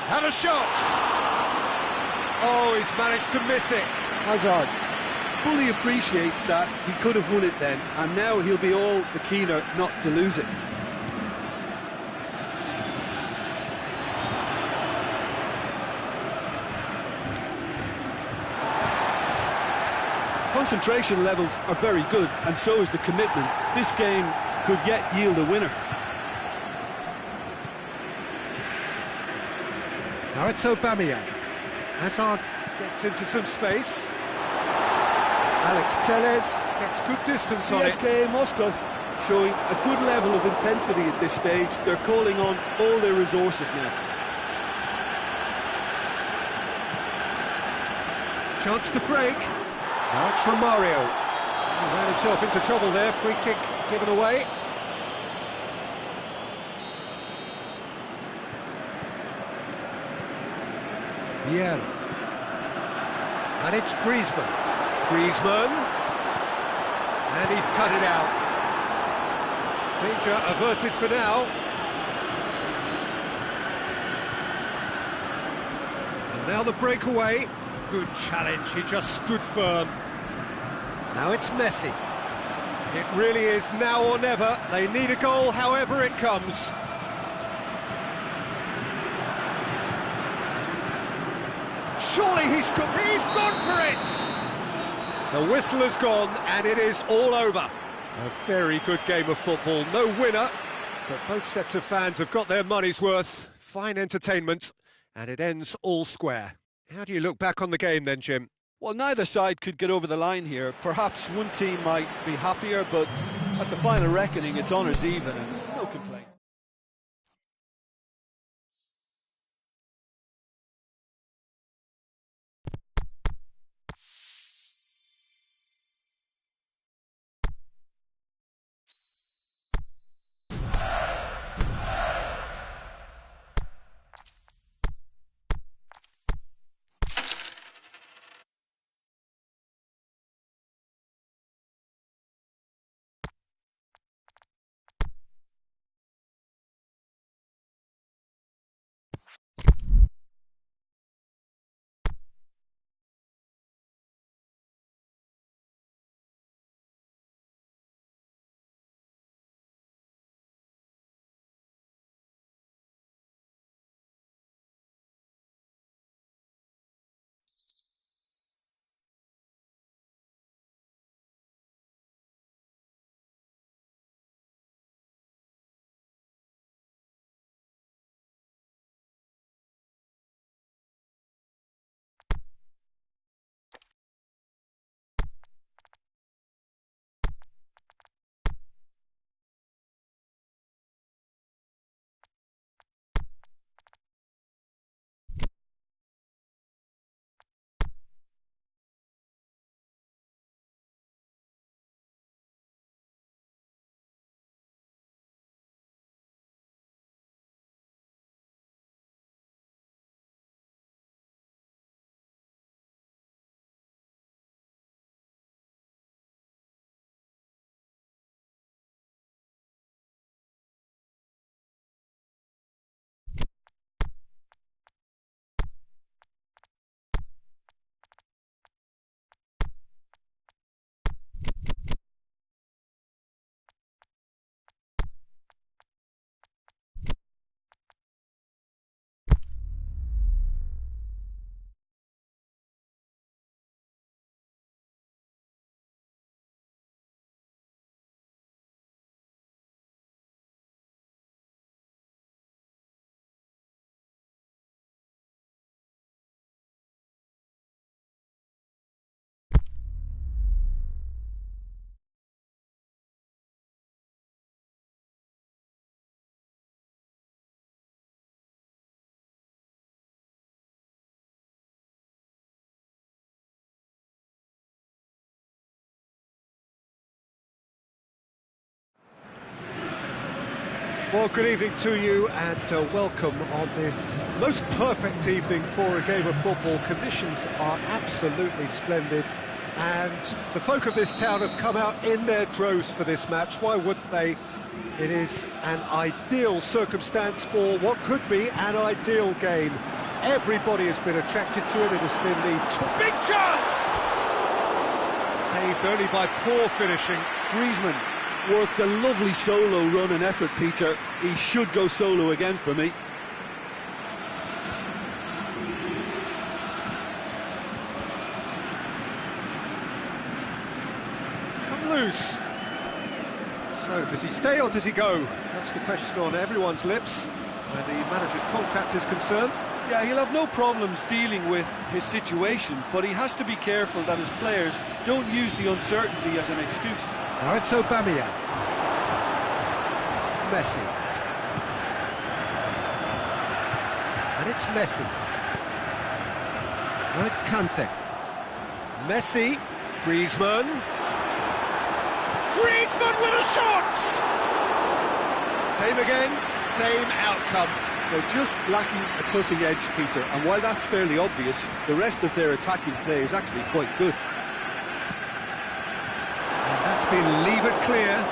And a shot! Oh, he's managed to miss it. Hazard fully appreciates that he could have won it then, and now he'll be all the keener not to lose it. Concentration levels are very good, and so is the commitment. This game could yet yield a winner. Now it's Aubameyang. Hazard gets into some space. Alex Telles gets good distance on it. CSKA Moscow showing a good level of intensity at this stage. They're calling on all their resources now. Chance to break. Now it's Romario. He ran himself into trouble there. Free kick given away. Vieira. And it's Griezmann. Griezmann. And he's cut it out. Danger averted for now. And now the breakaway. Good challenge, he just stood firm. Now it's Messi. It really is now or never. They need a goal however it comes. Surely he's gone for it! The whistle has gone and it is all over. A very good game of football, no winner, but both sets of fans have got their money's worth. Fine entertainment, and it ends all square. How do you look back on the game then, Jim? Well, neither side could get over the line here. Perhaps one team might be happier, but at the final reckoning, it's honours even and no complaints. Well, good evening to you and welcome on this most perfect evening for a game of football. Conditions are absolutely splendid and the folk of this town have come out in their droves for this match. Why wouldn't they? It is an ideal circumstance for what could be an ideal game. Everybody has been attracted to it. It has been the big chance! Saved only by poor finishing. Griezmann worked a lovely solo run and effort, Peter. He should go solo again for me. He's come loose. So, does he stay or does he go? That's the question on everyone's lips where the manager's contract is concerned. Yeah, he'll have no problems dealing with his situation, but he has to be careful that his players don't use the uncertainty as an excuse. Now it's Aubameyang. Messi. And it's Messi. Now it's Kante. Messi. Griezmann. Griezmann with a shot! Same again, same outcome. They're just lacking a cutting edge, Peter, and while that's fairly obvious, the rest of their attacking play is actually quite good. And that's been levered clear.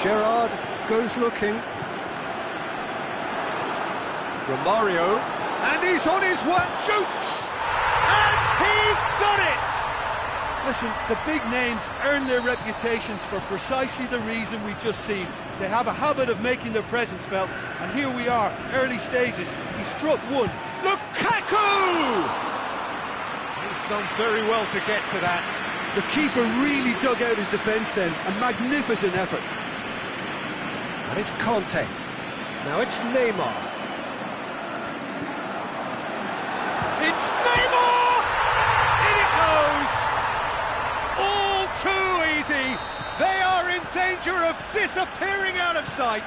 Gerrard goes looking. Romario, and he's on his way, shoots! And he's done it! Listen, the big names earn their reputations for precisely the reason we've just seen. They have a habit of making their presence felt, and here we are, early stages. He struck one. Lukaku! He's done very well to get to that. The keeper really dug out his defence then. A magnificent effort. And it's Conte. Now it's Neymar. It's Neymar! In it goes! All too easy. They are in danger of disappearing out of sight.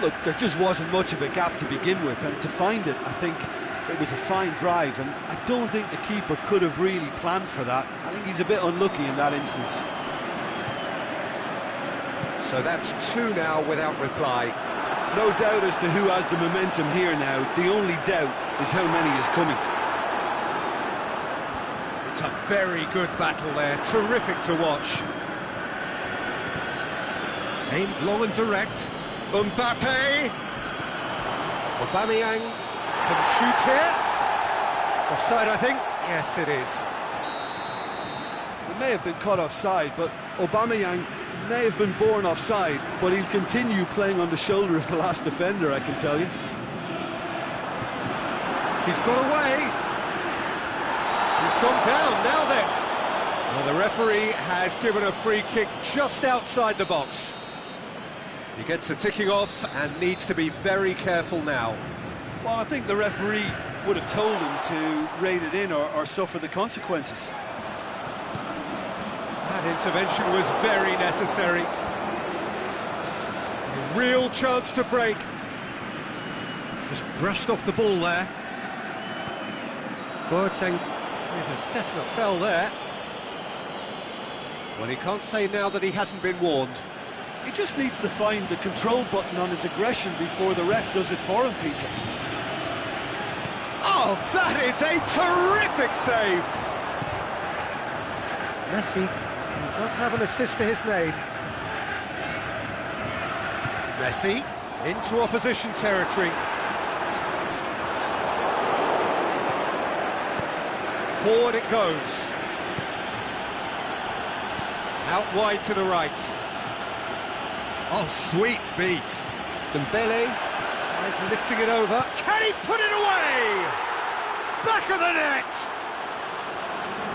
Look, there just wasn't much of a gap to begin with, and to find it, I think it was a fine drive, and I don't think the keeper could have really planned for that. I think he's a bit unlucky in that instance. So that's two now without reply. No doubt as to who has the momentum here now. The only doubt is how many is coming. It's a very good battle there, terrific to watch. Aimed long and direct. Mbappe. Aubameyang can shoot here. Offside, I think. Yes, it is. It may have been caught offside, but Aubameyang may have been born offside, but he'll continue playing on the shoulder of the last defender, I can tell you. He's got away. He's gone down, now then. Well, the referee has given a free kick just outside the box. He gets a ticking off and needs to be very careful now. Well, I think the referee would have told him to rate it in or suffer the consequences. That intervention was very necessary. A real chance to break. Just brushed off the ball there. Boateng with a definite foul there. Well, he can't say now that he hasn't been warned. He just needs to find the control button on his aggression before the ref does it for him, Peter. Oh, that is a terrific save! Messi, he does have an assist to his name. Messi into opposition territory. Forward it goes. Out wide to the right. Oh, sweet feet. Dembele tries lifting it over. Can he put it away? Back of the net!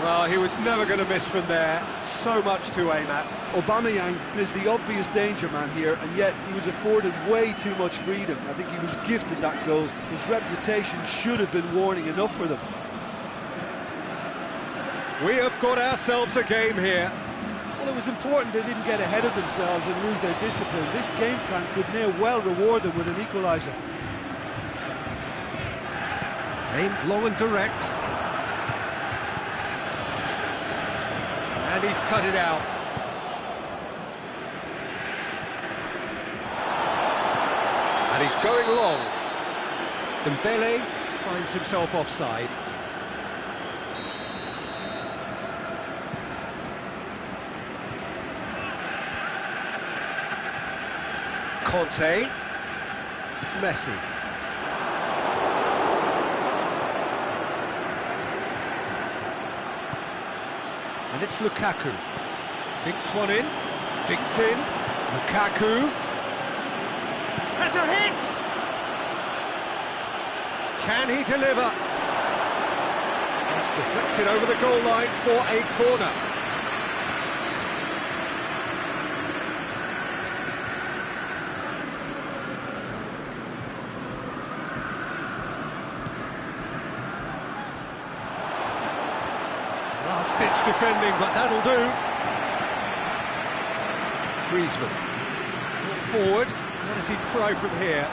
Well, he was never going to miss from there. So much to aim at. Aubameyang is the obvious danger man here, and yet he was afforded way too much freedom. I think he was gifted that goal. His reputation should have been warning enough for them. We have got ourselves a game here. Well, it was important they didn't get ahead of themselves and lose their discipline. This game plan could near well reward them with an equaliser. Aimed long and direct. And he's cut it out. And he's going long. Dembele finds himself offside. Conte, Messi. And it's Lukaku. Dinks one in, dinked in. Lukaku has a hit! Can he deliver? It's deflected over the goal line for a corner. Last-ditch defending, but that'll do. Griezmann. Forward. What does he try from here?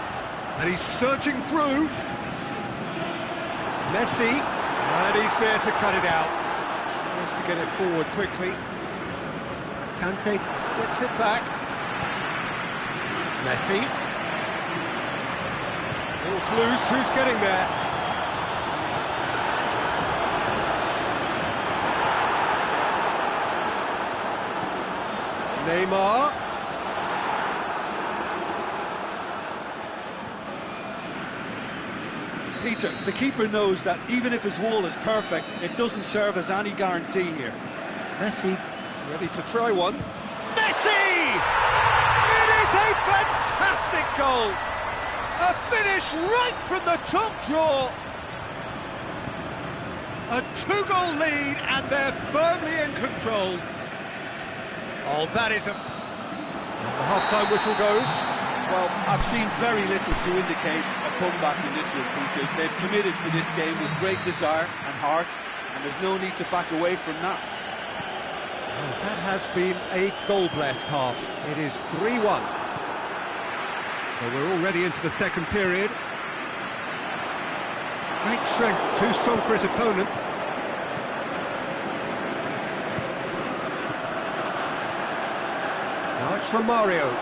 And he's surging through. Messi. And he's there to cut it out. Tries to get it forward quickly. Kante gets it back. Messi. Ball's loose. Who's getting there? Neymar. Peter, the keeper knows that even if his wall is perfect, it doesn't serve as any guarantee here. Messi, ready to try one. Messi! It is a fantastic goal! A finish right from the top draw. A two-goal lead, and they're firmly in control. Oh, that is a... And the half-time whistle goes. Well, I've seen very little to indicate a comeback in this one, Peter. They've committed to this game with great desire and heart, and there's no need to back away from that. Well, that has been a goal-blessed half. It is 3-1. So we're already into the second period. Great strength, too strong for his opponent. Now it's Romario.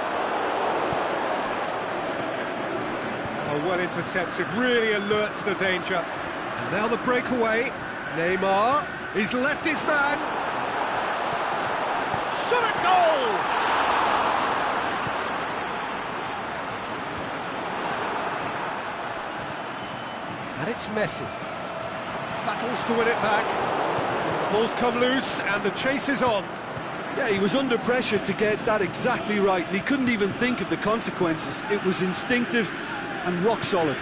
Oh, well intercepted, really alert to the danger. And now the breakaway. Neymar, he's left his man. Shot a goal! And it's Messi. Battles to win it back. The ball's come loose and the chase is on. Yeah, he was under pressure to get that exactly right, and he couldn't even think of the consequences. It was instinctive and rock solid.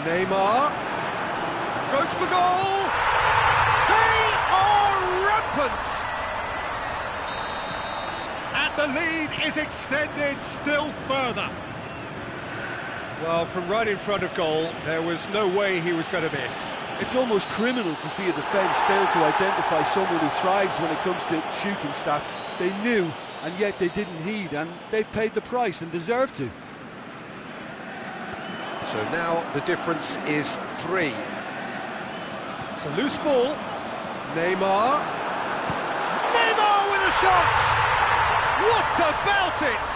Neymar goes for goal. They are rampant. And the lead is extended still further. Well, from right in front of goal, there was no way he was going to miss. It's almost criminal to see a defence fail to identify someone who thrives when it comes to shooting stats. They knew, and yet they didn't heed, and they've paid the price and deserve to. So now the difference is 3. It's a loose ball. Neymar. Neymar with a shot! What about it?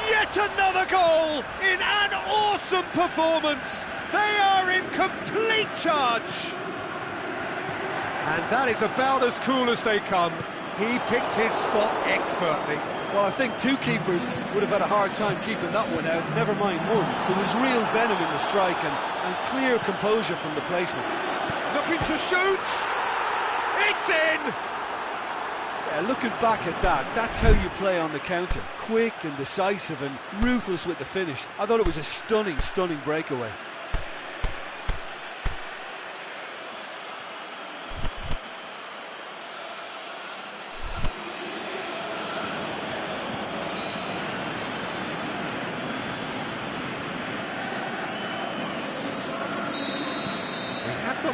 Yet another goal in an awesome performance. They are in complete charge. And that is about as cool as they come. He picked his spot expertly. Well, I think two keepers would have had a hard time keeping that one out, never mind one. There was real venom in the strike and clear composure from the placement. Looking to shoot. It's in! Yeah, looking back at that, that's how you play on the counter. Quick and decisive and ruthless with the finish. I thought it was a stunning, stunning breakaway.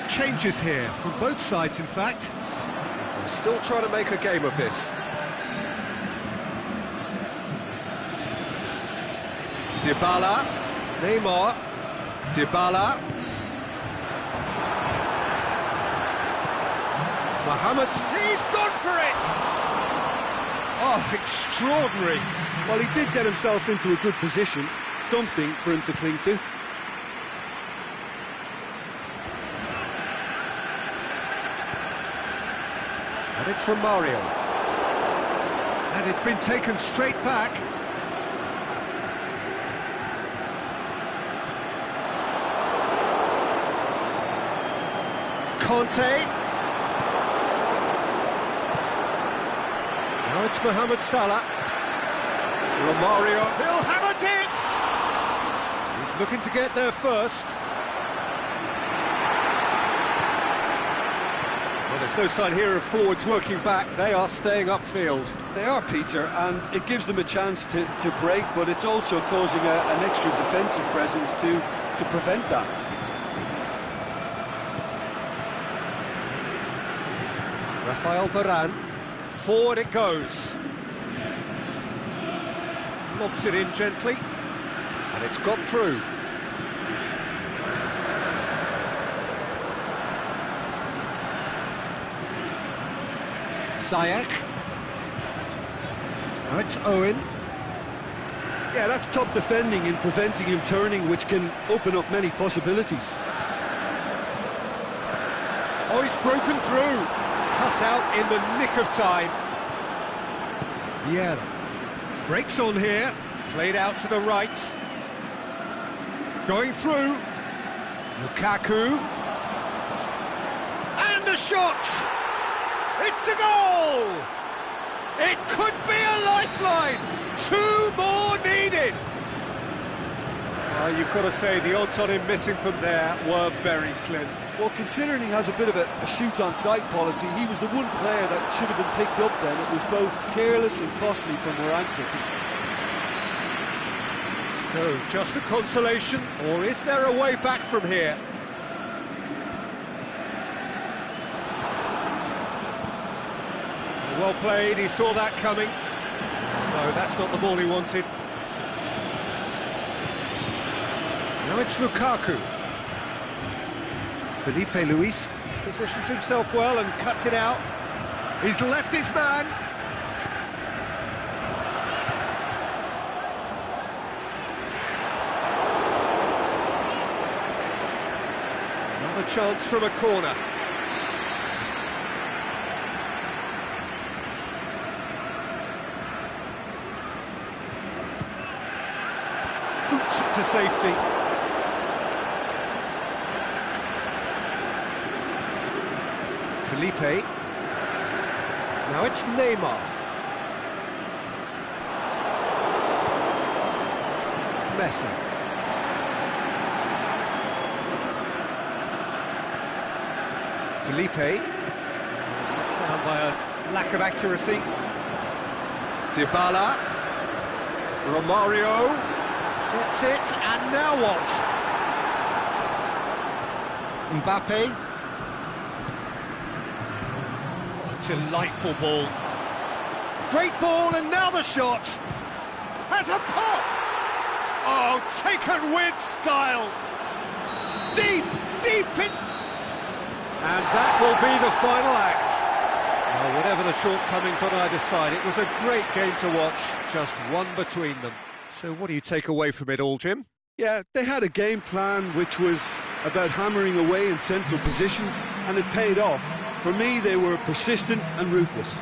Changes here from both sides, in fact. They're still trying to make a game of this. Dybala, Neymar, Dybala, Mohamed, he's gone for it! Oh, extraordinary. Well, he did get himself into a good position, something for him to cling to. And it's from Mario. And it's been taken straight back. Conte. Now it's Mohamed Salah. Romario, he'll have it! He's looking to get there first. Well, there's no sign here of forwards working back. They are staying upfield. They are, Peter, and it gives them a chance to break, but it's also causing an extra defensive presence to prevent that. Rafael Varane, forward it goes. Lobs it in gently, and it's got through. Ziyech. Now it's Owen. Yeah, that's top defending in preventing him turning, which can open up many possibilities. Oh, he's broken through. Cut out in the nick of time. Yeah. Breaks on here. Played out to the right. Going through. Lukaku. And a shot! It's a goal! It could be a lifeline! 2 more needed! You've got to say, the odds on him missing from there were very slim. Well, considering he has a bit of a shoot-on-sight policy, he was the one player that should have been picked up then. It was both careless and costly from where I'm sitting. So, just a consolation, or is there a way back from here? Well played, he saw that coming. No, that's not the ball he wanted. Now it's Lukaku. Felipe Luis positions himself well and cuts it out. He's left his man. Another chance from a corner. Boots it to safety. Felipe. Now it's Neymar. Messi. Felipe. Down by a lack of accuracy. Dybala. Romario. Gets it, and now what? Mbappe. Delightful ball. Great ball, and now the shot. Has a pop. Oh, taken with style. Deep in. And that will be the final act. Well, whatever the shortcomings on either side, it was a great game to watch. Just one between them. So what do you take away from it all, Jim? Yeah, they had a game plan which was about hammering away in central positions, and it paid off. For me, they were persistent and ruthless.